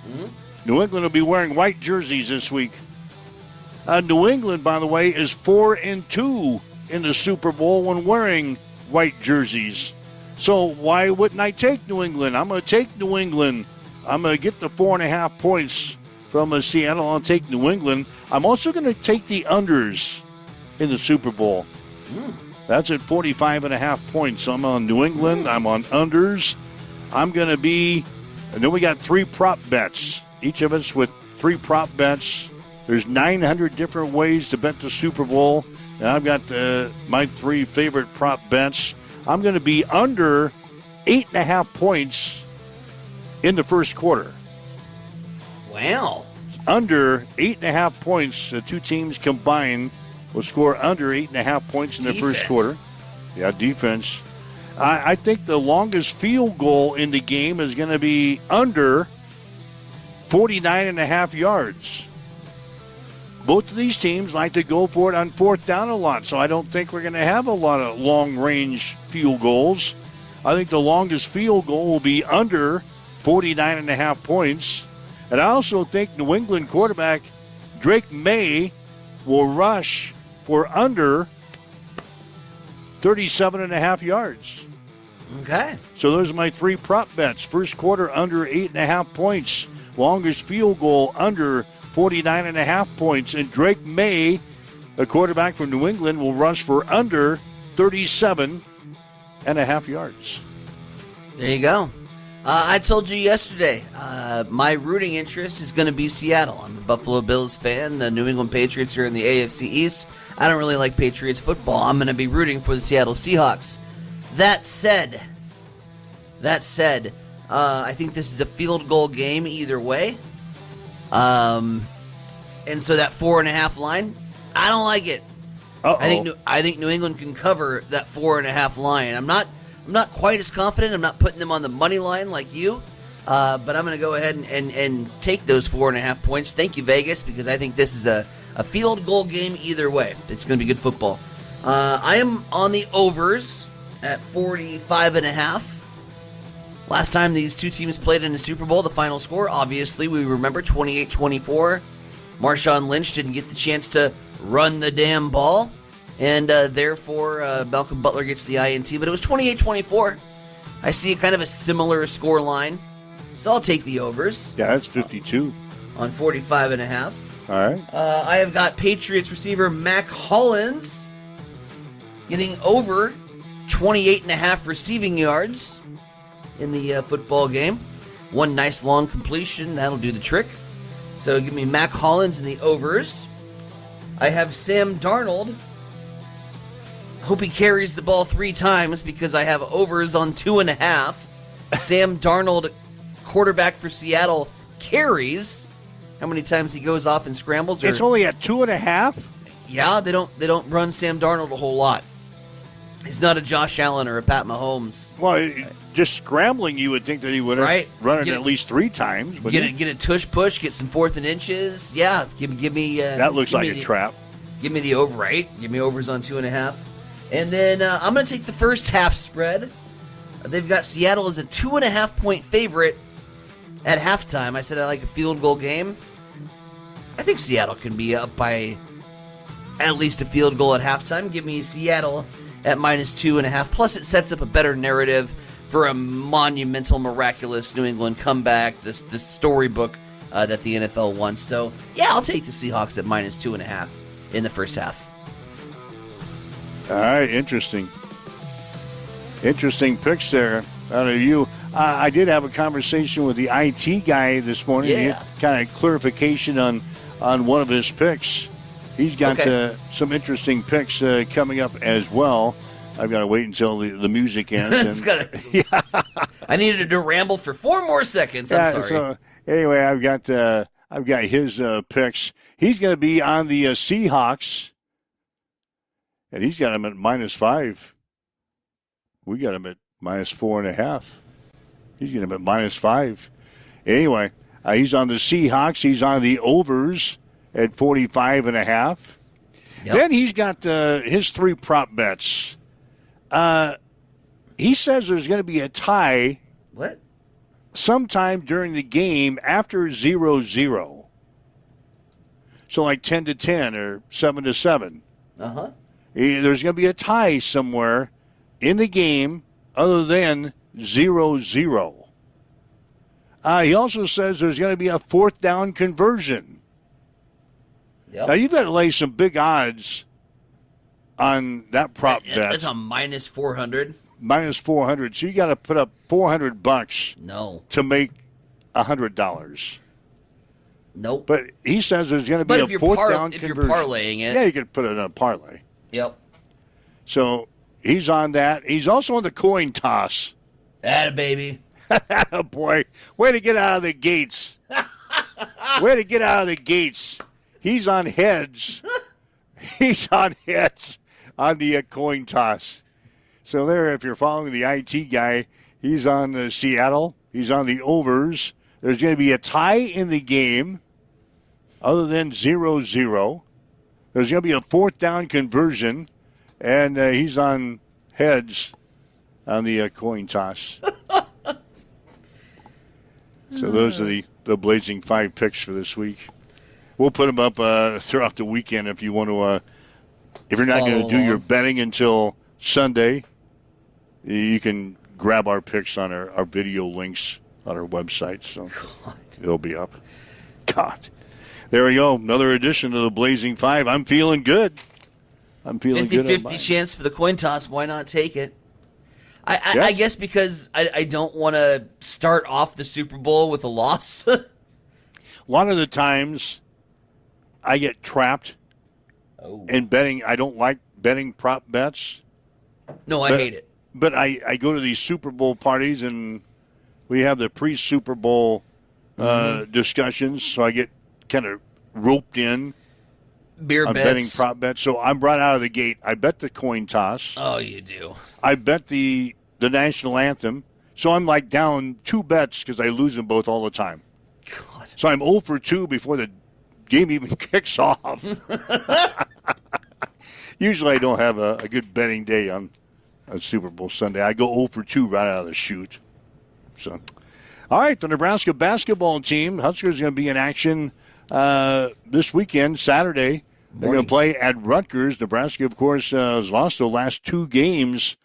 Mm-hmm. New England will be wearing white jerseys this week. New England, by the way, is 4-2 in the Super Bowl when wearing white jerseys. So why wouldn't I take New England? I'm going to take New England. I'm going to get the 4.5 points from Seattle. I'll take New England. I'm also going to take the unders in the Super Bowl. That's at 45.5 points. So I'm on New England. I'm on unders. I'm going to be, and then we got 3 prop bets. Each of us with 3 prop bets. There's 900 different ways to bet the Super Bowl. And I've got my 3 favorite prop bets. I'm going to be under 8.5 points in the first quarter. Wow. Under 8.5 points. The 2 teams combined will score under 8.5 points in the first quarter. Yeah, defense. I think the longest field goal in the game is going to be under 49.5 yards. Both of these teams like to go for it on 4th down a lot, so I don't think we're going to have a lot of long-range field goals. I think the longest field goal will be under 49.5 points. And I also think New England quarterback Drake May will rush for under 37.5 yards. Okay. So those are my 3 prop bets. First quarter under 8.5 points. Longest field goal under 49.5 points. And Drake May, a quarterback from New England, will rush for under 37.5 yards. There you go. I told you yesterday, my rooting interest is going to be Seattle. I'm a Buffalo Bills fan. The New England Patriots are in the AFC East. I don't really like Patriots football. I'm going to be rooting for the Seattle Seahawks. That said, I think this is a field goal game either way. And so that 4.5 line, I don't like it. I think New England can cover that 4.5 line. I'm not quite as confident. I'm not putting them on the money line like you. But I'm going to go ahead and take those 4.5 points. Thank you, Vegas, because I think this is a field goal game either way. It's going to be good football. I am on the overs at 45.5. Last time these 2 teams played in the Super Bowl, the final score, obviously, we remember 28-24. Marshawn Lynch didn't get the chance to run the damn ball, and therefore Malcolm Butler gets the INT, but it was 28-24. I see kind of a similar score line, so I'll take the overs. Yeah, that's 52. On 45.5. All right. I have got Patriots receiver Mac Hollins getting over 28.5 receiving yards in the football game. One nice long completion, that'll do the trick. So give me Mac Hollins in the overs. I have Sam Darnold. Hope he carries the ball 3 times because I have overs on 2.5. Sam Darnold, quarterback for Seattle, carries. How many times he goes off and scrambles? It's only at 2.5? Yeah, they don't run Sam Darnold a whole lot. He's not a Josh Allen or a Pat Mahomes. Well, just scrambling, you would think that he would have run it at least 3 times. Get a tush push, get some 4th and inches. Yeah, give me. That looks like a trap. Give me the over, right? Give me overs on 2.5. And then I'm going to take the first half spread. They've got Seattle as a 2.5-point favorite at halftime. I said I like a field goal game. I think Seattle can be up by at least a field goal at halftime. Give me Seattle at -2.5. Plus, it sets up a better narrative for a monumental, miraculous New England comeback, this storybook that the NFL wants. So, yeah, I'll take the Seahawks at -2.5 in the first half. All right, interesting. Interesting picks there out of you. I did have a conversation with the IT guy this morning. Yeah. He had kind of clarification on one of his picks. He's got some interesting picks coming up as well. I've got to wait until the music ends. I needed to ramble for 4 more seconds. I'm sorry. So anyway, I've got his picks. He's going to be on the Seahawks, and he's got him at -5. We got him at -4.5. He's got him at -5. Anyway, he's on the Seahawks. He's on the overs at 45.5. Yep. Then he's got his 3 prop bets. He says there's going to be a tie. What? Sometime during the game after 0-0. So like 10-10 or 7-7. Uh-huh. There's going to be a tie somewhere in the game other than 0-0. He also says there's going to be a 4th down conversion. Yep. Now, you've got to lay some big odds on that prop bet. It's a -400. -400. So you got to put up $400 to make $100. Nope. But he says there's going to be a 4th down if conversion. you're parlaying it. Yeah, you could put it in a parlay. Yep. So he's on that. He's also on the coin toss. Atta baby. Boy, way to get out of the gates. Way to get out of the gates. He's on heads. He's on heads on the coin toss. So there, if you're following the IT guy, he's on Seattle. He's on the overs. There's going to be a tie in the game other than 0-0. There's going to be a 4th down conversion, and he's on heads on the coin toss. So those are the Blazing 5 picks for this week. We'll put them up throughout the weekend if you want to. If you're not going to do your betting until Sunday, you can grab our picks on our video links on our website. So it'll be up. God. There we go. Another edition of the Blazing 5. I'm feeling good. I'm feeling 50, good. 50 chance for the coin toss. Why not take it? I guess because I don't want to start off the Super Bowl with a loss. A lot of the times I get trapped in betting. I don't like betting prop bets. No, I hate it. But I go to these Super Bowl parties, and we have the pre-Super Bowl discussions, so I get kind of roped in Beer on bets. betting prop bets. So I'm right out of the gate. I bet the coin toss. Oh, you do. I bet the national anthem. So I'm like down 2 bets because I lose them both all the time. God. So I'm 0 for 2 before the game even kicks off. Usually I don't have a good betting day on Super Bowl Sunday. I go 0 for 2 right out of the chute. So, all right, the Nebraska basketball team, Huskers going to be in action this weekend, Saturday. They're going to play at Rutgers. Nebraska, of course, has lost the last 2 games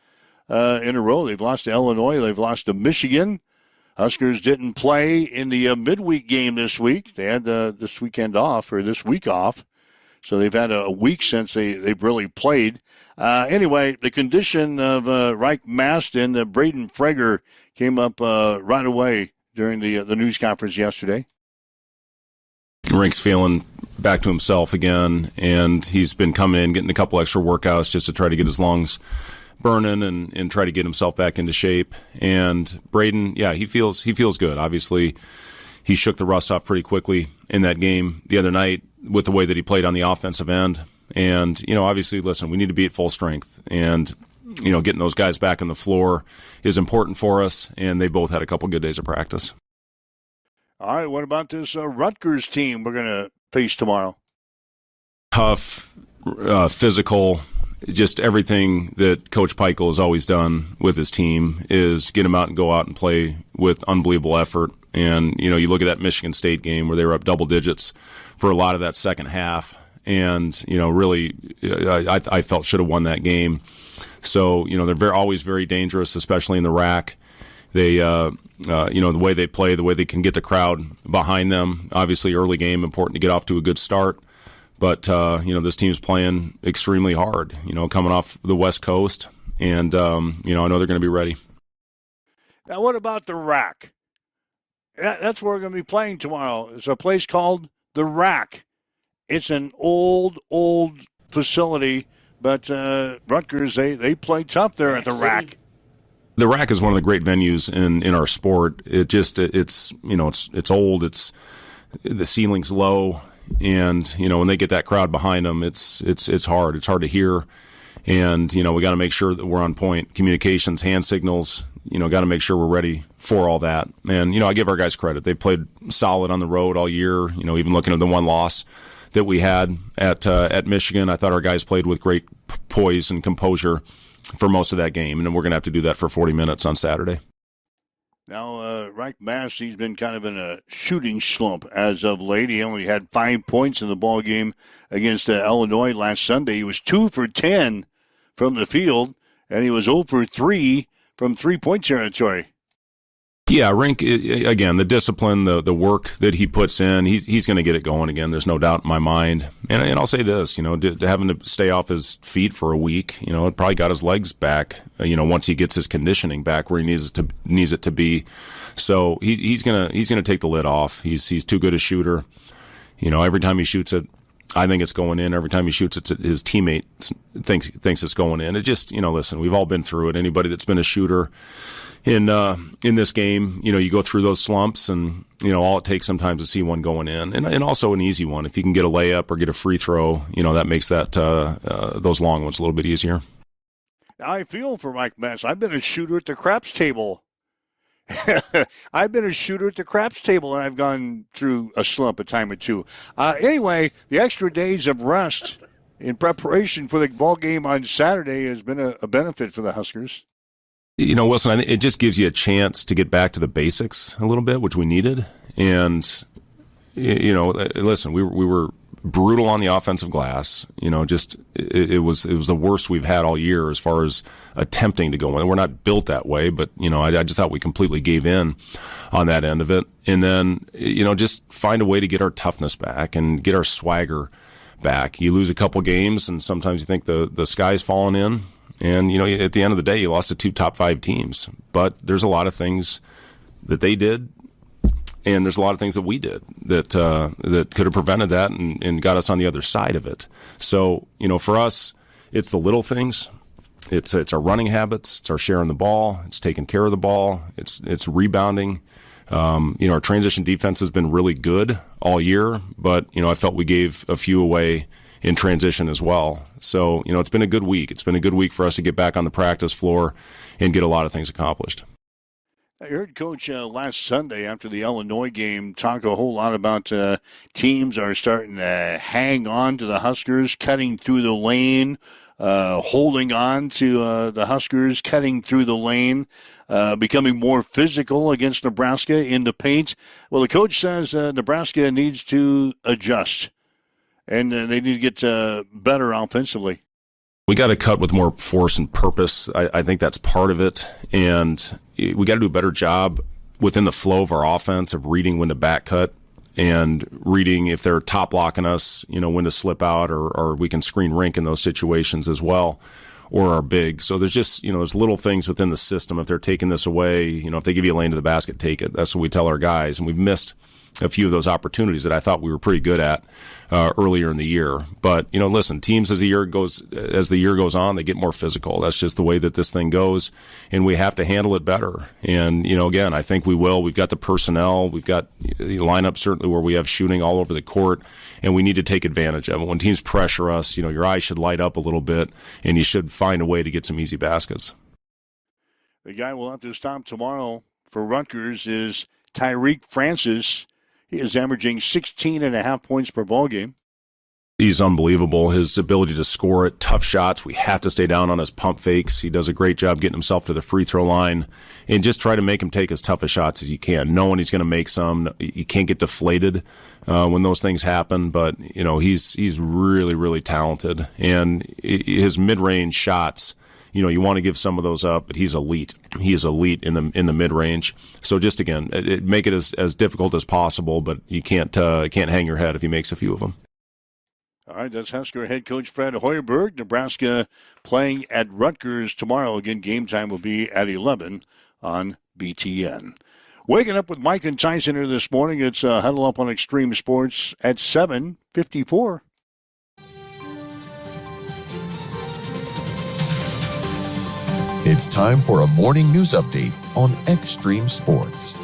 in a row. They've lost to Illinois. They've lost to Michigan. Huskers didn't play in the midweek game this week. They had this weekend off, or this week off. So they've had a week since they've really played. Anyway, the condition of Reich Maston, Braden Frager came up right away during the news conference yesterday. Rink's feeling back to himself again, and he's been coming in, getting a couple extra workouts just to try to get his lungs burning and try to get himself back into shape. And Braden, yeah, he feels good. Obviously, he shook the rust off pretty quickly in that game the other night with the way that he played on the offensive end. And, obviously, listen, we need to be at full strength. And, getting those guys back on the floor is important for us, and they both had a couple good days of practice. All right, what about this Rutgers team we're going to face tomorrow? Tough, physical, just everything that Coach Peichel has always done with his team is get them out and go out and play with unbelievable effort. And, you look at that Michigan State game where they were up double digits for a lot of that second half. And, really, I felt should have won that game. So, they're always very dangerous, especially in the rack. They, the way they play, the way they can get the crowd behind them. Obviously, early game, important to get off to a good start. But, this team's playing extremely hard, coming off the West Coast. And, I know they're going to be ready. Now, what about the rack? That's where we're going to be playing tomorrow. It's a place called The Rack. It's an old facility, but Rutgers, they play tough there at the RAC. The RAC is one of the great venues in our sport. It's old. It's the ceiling's low, and when they get that crowd behind them, it's hard. It's hard to hear, and we got to make sure that we're on point. Communications, hand signals. Got to make sure we're ready for all that. And I give our guys credit. They played solid on the road all year. Even looking at the one loss that we had at Michigan, I thought our guys played with great poise and composure for most of that game, and then we're going to have to do that for 40 minutes on Saturday. Now, Reich Mass, he's been kind of in a shooting slump as of late. He only had 5 points in the ball game against Illinois last Sunday. He was 2 for 10 from the field, and he was 0 for 3 from three-point territory. Yeah, Rink, again, the discipline, the work that he puts in, he's going to get it going again. There's no doubt in my mind. And I'll say this, having to stay off his feet for a week, it probably got his legs back, once he gets his conditioning back where he needs it to be. So he's going to take the lid off. He's too good a shooter. Every time he shoots it, I think it's going in. Every time he shoots it, his teammate thinks it's going in. It just, listen, we've all been through it. Anybody that's been a shooter in this game, you go through those slumps, and all it takes sometimes to see one going in, and also an easy one. If you can get a layup or get a free throw, that makes that those long ones a little bit easier. I feel for Mike Mess. I've been a shooter at the craps table. I've been a shooter at the craps table, and I've gone through a slump a time or two. Anyway, the extra days of rest in preparation for the ball game on Saturday has been a benefit for the Huskers. Wilson, I think it just gives you a chance to get back to the basics a little bit, which we needed. And, listen, we were brutal on the offensive glass. It was the worst we've had all year as far as attempting to go in. We're not built that way, but, I just thought we completely gave in on that end of it. And then, just find a way to get our toughness back and get our swagger back. You lose a couple games, and sometimes you think the sky's falling in. And, at the end of the day, you lost to 2 top 5 teams. But there's a lot of things that they did, and there's a lot of things that we did that could have prevented that and got us on the other side of it. So, for us, it's the little things. It's our running habits. It's our sharing the ball. It's taking care of the ball. It's rebounding. Our transition defense has been really good all year, but, I felt we gave a few away in transition as well. So, it's been a good week. It's been a good week for us to get back on the practice floor and get a lot of things accomplished. I heard Coach last Sunday after the Illinois game talk a whole lot about teams are starting to hang on to the Huskers, cutting through the lane, holding on to the Huskers, cutting through the lane, becoming more physical against Nebraska in the paint. Well, the coach says Nebraska needs to adjust, and they need to get better offensively. We got to cut with more force and purpose. I think that's part of it. And we got to do a better job within the flow of our offense of reading when to back cut and reading if they're top blocking us, when to slip out, or we can screen rink in those situations as well, or our big. So there's just, there's little things within the system. If they're taking this away, if they give you a lane to the basket, take it. That's what we tell our guys. And we've missed a few of those opportunities that I thought we were pretty good at earlier in the year. But, listen, teams as the year goes on, they get more physical. That's just the way that this thing goes, and we have to handle it better. And, again, I think we will. We've got the personnel. We've got the lineup certainly where we have shooting all over the court, and we need to take advantage of it. When teams pressure us, your eyes should light up a little bit, and you should find a way to get some easy baskets. The guy we'll have to stop tomorrow for Rutgers is Tyreek Francis. He is averaging 16.5 points per ball game. He's unbelievable. His ability to score it, tough shots. We have to stay down on his pump fakes. He does a great job getting himself to the free throw line and just try to make him take as tough a shots as you can, knowing he's going to make some. You can't get deflated when those things happen, but he's really, really talented. And his mid-range shots, you want to give some of those up, but he's elite. He is elite in the mid-range. So just again, make it as difficult as possible, but you can't hang your head if he makes a few of them. All right, that's Husker head coach Fred Hoiberg. Nebraska playing at Rutgers tomorrow. Again, game time will be at 11 on BTN. Waking up with Mike and Tyson here this morning. It's Huddle Up on Extreme Sports at 7:54. It's time for a morning news update on Extreme Sports.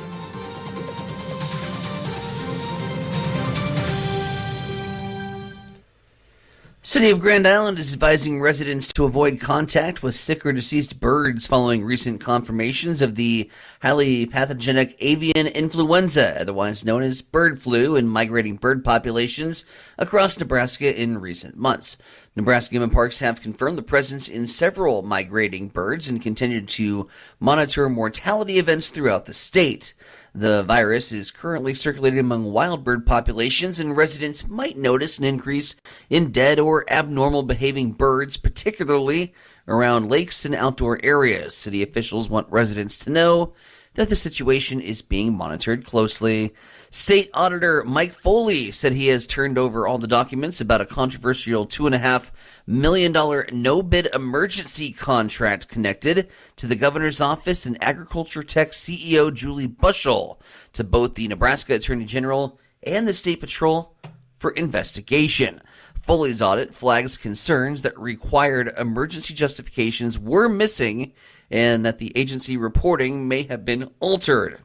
City of Grand Island is advising residents to avoid contact with sick or deceased birds following recent confirmations of the highly pathogenic avian influenza, otherwise known as bird flu, in migrating bird populations across Nebraska in recent months. Nebraska Game and Parks have confirmed the presence in several migrating birds and continue to monitor mortality events throughout the state. The virus is currently circulating among wild bird populations, and residents might notice an increase in dead or abnormal behaving birds, particularly around lakes and outdoor areas. City officials want residents to know that the situation is being monitored closely. State Auditor Mike Foley said he has turned over all the documents about a controversial $2.5 million no-bid emergency contract connected to the governor's office and Agriculture Tech CEO Julie Bushell to both the Nebraska Attorney General and the State Patrol for investigation. Foley's audit flags concerns that required emergency justifications were missing and that the agency reporting may have been altered.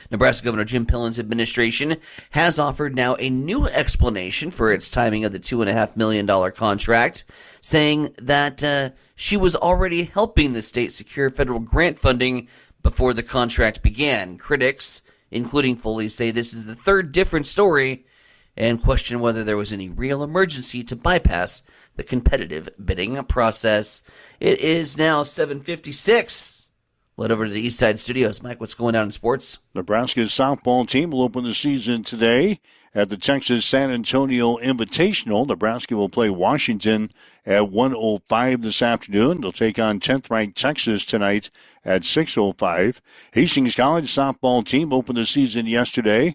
Nebraska Governor Jim Pillen's administration has offered now a new explanation for its timing of the $2.5 million contract, saying that she was already helping the state secure federal grant funding before the contract began. Critics, including Foley, say this is the third different story and question whether there was any real emergency to bypass the competitive bidding process. It is now 7:56. Led over to the East Side Studios. Mike, what's going on in sports? Nebraska's softball team will open the season today at the Texas San Antonio Invitational. Nebraska will play Washington at 1:05 this afternoon. They'll take on 10th-ranked Texas tonight at 6:05. Hastings College softball team opened the season yesterday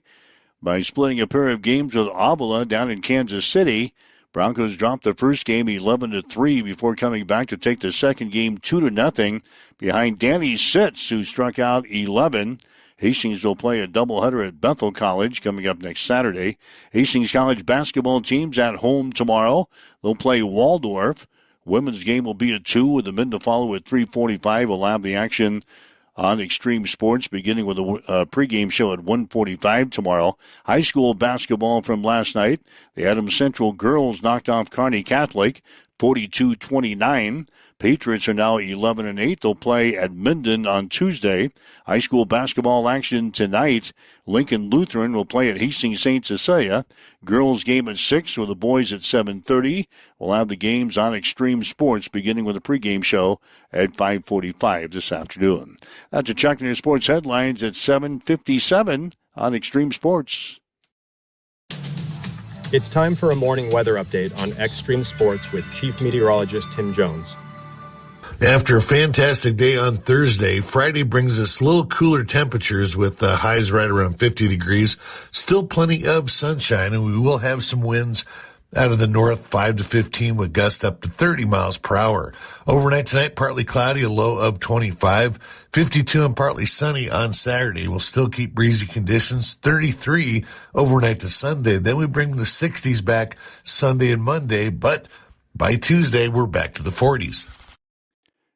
by splitting a pair of games with Avila down in Kansas City. Broncos dropped the first game 11-3 before coming back to take the second game 2-0 behind Danny Sitz, who struck out 11. Hastings will play a doubleheader at Bethel College coming up next Saturday. Hastings College basketball team's at home tomorrow. They'll play Waldorf. Women's game will be at 2 with the men to follow at 3:45. We'll have the action on Extreme Sports, beginning with a pregame show at 1:45 tomorrow. High school basketball from last night. The Adams Central girls knocked off Kearney Catholic 42-29. Patriots are now 11-8. They'll play at Minden on Tuesday. High school basketball action tonight. Lincoln Lutheran will play at Hastings St. Cecilia. Girls game at 6 with the boys at 7:30. We'll have the games on Extreme Sports beginning with a pregame show at 5:45 this afternoon. That's a check on your sports headlines at 7:57 on Extreme Sports. It's time for a morning weather update on Extreme Sports with Chief Meteorologist Tim Jones. After a fantastic day on Thursday, Friday brings us a little cooler temperatures with highs right around 50 degrees. Still plenty of sunshine, and we will have some winds out of the north, 5 to 15 with gusts up to 30 miles per hour. Overnight tonight, partly cloudy, a low of 25. 52 and partly sunny on Saturday. We'll still keep breezy conditions. 33 overnight to Sunday. Then we bring the 60s back Sunday and Monday, but by Tuesday, we're back to the 40s.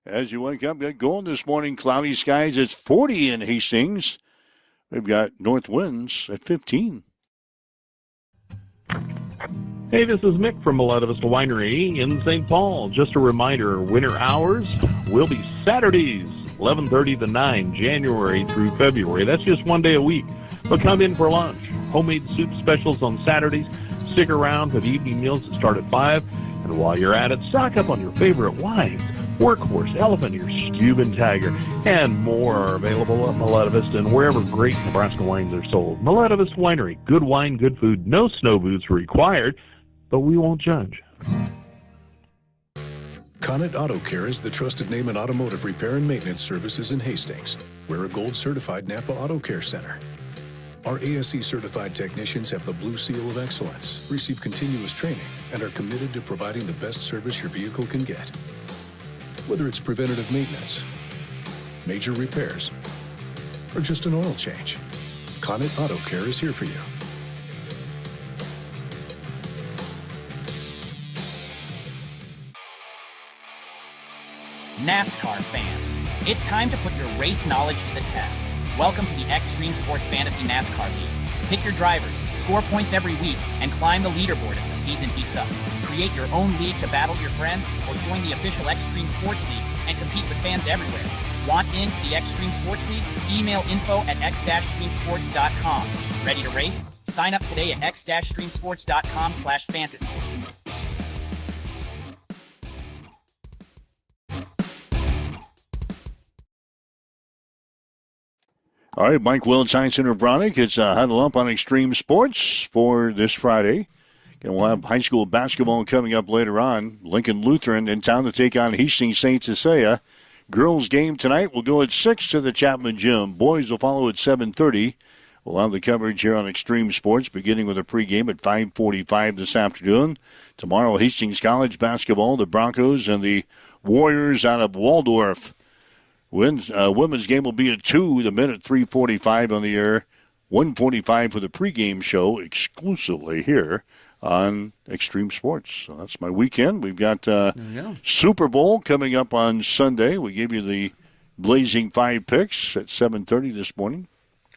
As you wake up, get going this morning. Cloudy skies. It's 40 in Hastings. We've got north winds at 15. Hey, this is Mick from Maletta Vista Winery in St. Paul. Just a reminder, winter hours will be Saturdays, 11:30 to 9, January through February. That's just one day a week. But come in for lunch. Homemade soup specials on Saturdays. Stick around for the evening meals that start at 5. And while you're at it, stock up on your favorite wines. Workhorse, Elephant Ear, Cuban Tiger, and more are available at Maletta Vista and wherever great Nebraska wines are sold. Maletta Vista Winery, good wine, good food, no snow boots required, but we won't judge. Connet Auto Care is the trusted name in automotive repair and maintenance services in Hastings. We're a gold-certified Napa Auto Care Center. Our ASE-certified technicians have the Blue Seal of Excellence, receive continuous training, and are committed to providing the best service your vehicle can get. Whether it's preventative maintenance, major repairs, or just an oil change, Connet Auto Care is here for you. NASCAR fans, it's time to put your race knowledge to the test. Welcome to the Extreme Sports Fantasy NASCAR League. Pick your drivers, score points every week, and climb the leaderboard as the season heats up. Create your own league to battle your friends, or join the official Extreme Sports League and compete with fans everywhere. Want into the Extreme Sports League? Email info@x-streamsports.com. Ready to race? Sign up today at x-streamsports.com/fantasy. All right, Mike Will, Science Center Bronick. It's Huddle Up on Extreme Sports for this Friday. And we'll have high school basketball coming up later on. Lincoln Lutheran in town to take on Hastings St. Cecilia. Girls game tonight will go at 6 to the Chapman Gym. Boys will follow at 7:30. We'll have the coverage here on Extreme Sports, beginning with a pregame at 5:45 this afternoon. Tomorrow, Hastings College basketball, the Broncos and the Warriors out of Waldorf. Women's game will be at 2, the minute 3:45 on the air. 1:45 for the pregame show exclusively here on Extreme Sports. So that's my weekend. We've got Super Bowl coming up on Sunday. We gave you the Blazing 5 picks at 7:30 this morning.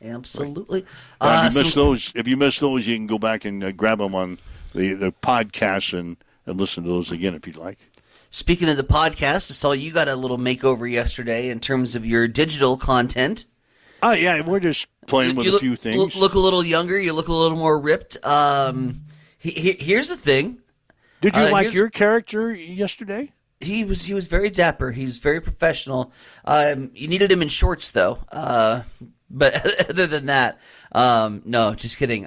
Absolutely. If you missed those, you can go back and grab them on the podcast and listen to those again if you'd like. Speaking of the podcast, I saw you got a little makeover yesterday in terms of your digital content. Oh, yeah, we're just playing with a few things. Look a little younger. You look a little more ripped. Here's the thing. Did you like your character yesterday? He was very dapper. He was very professional. You needed him in shorts, though. But other than that, no, just kidding.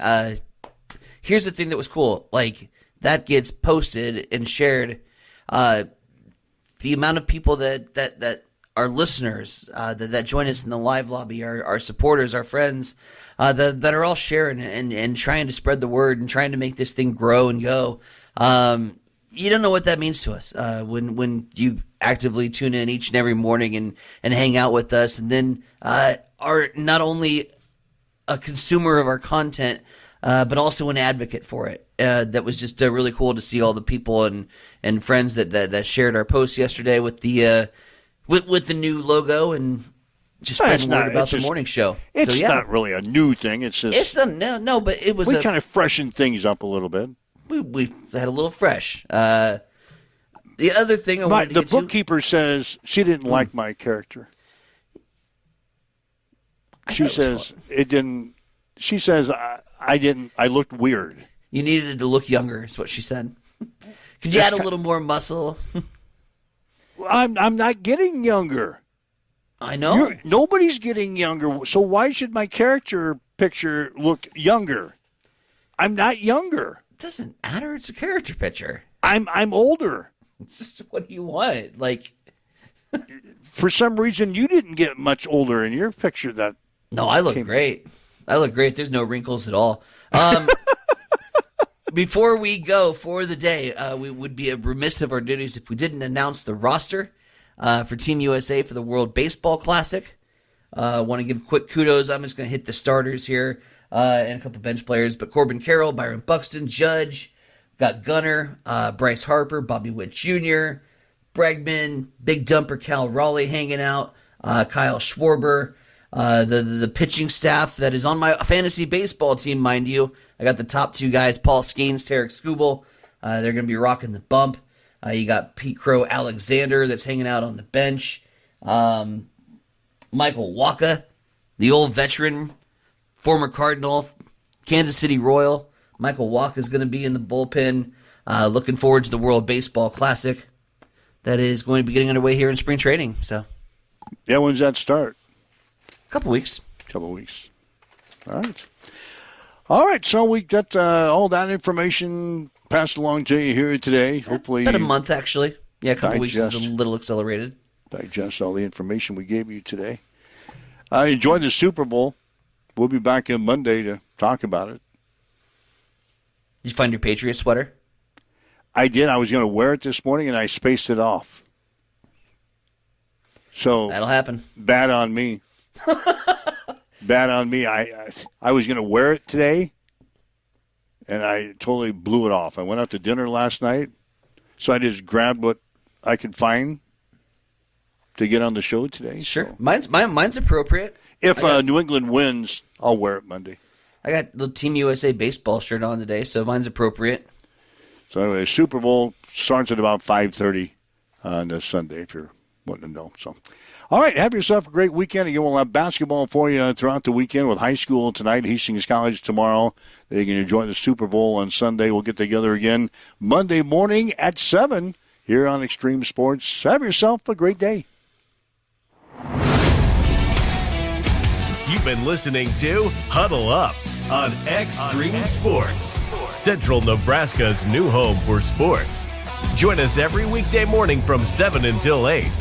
Here's the thing that was cool. Like, that gets posted and shared. The amount of people that are listeners, that join us in the live lobby, our supporters, our friends, that are all sharing and trying to spread the word and trying to make this thing grow and go. You don't know what that means to us when you actively tune in each and every morning and hang out with us, and then are not only a consumer of our content, but also an advocate for it. That was just really cool to see all the people and friends that shared our post yesterday with the new logo and just spreading word about the morning show. It's not really a new thing. It's just but it was. We kind of freshened things up a little bit. We had a little fresh. The other thing the bookkeeper says she didn't like my character. She says it didn't. She says I didn't. I looked weird. You needed to look younger, is what she said. Could you add a little more muscle? I'm not getting younger. I know. Nobody's getting younger, so why should my character picture look younger? I'm not younger. It doesn't matter. It's a character picture. I'm older. What do you want? Like, for some reason, you didn't get much older in your picture. No, I look great. I look great. There's no wrinkles at all. Before we go for the day, we would be remiss of our duties if we didn't announce the roster for Team USA for the World Baseball Classic. I want to give quick kudos. I'm just going to hit the starters here and a couple bench players. But Corbin Carroll, Byron Buxton, Judge, got Gunner, Bryce Harper, Bobby Witt Jr., Bregman, Big Dumper Cal Raleigh hanging out, Kyle Schwarber, the pitching staff that is on my fantasy baseball team, mind you. I got the top two guys, Paul Skeens, Tarek Skubal. They're going to be rocking the bump. You got Pete Crow Alexander that's hanging out on the bench. Michael Waka, the old veteran, former Cardinal, Kansas City Royal. Michael Waka is going to be in the bullpen. Looking forward to the World Baseball Classic that is going to be getting underway here in spring training. So, yeah, when's that start? A couple weeks. All right, so we got all that information passed along to you here today. Hopefully, about a month, actually. Yeah, a couple weeks is a little accelerated. Digest all the information we gave you today. Enjoy the Super Bowl. We'll be back on Monday to talk about it. Did you find your Patriots sweater? I did. I was going to wear it this morning, and I spaced it off. So that'll happen. Bad on me. Bad on me. I was going to wear it today, and I totally blew it off. I went out to dinner last night, so I just grabbed what I could find to get on the show today. Sure. So. Mine's appropriate. If New England wins, I'll wear it Monday. I got the Team USA baseball shirt on today, so mine's appropriate. So anyway, Super Bowl starts at about 5:30 on this Sunday, if you're wanting to know. So, all right, have yourself a great weekend. Again, we'll have basketball for you throughout the weekend with high school tonight, Hastings College tomorrow. Then you can enjoy the Super Bowl on Sunday. We'll get together again Monday morning at 7 here on Extreme Sports. Have yourself a great day. You've been listening to Huddle Up on Extreme Sports, Central Nebraska's new home for sports. Join us every weekday morning from 7 until 8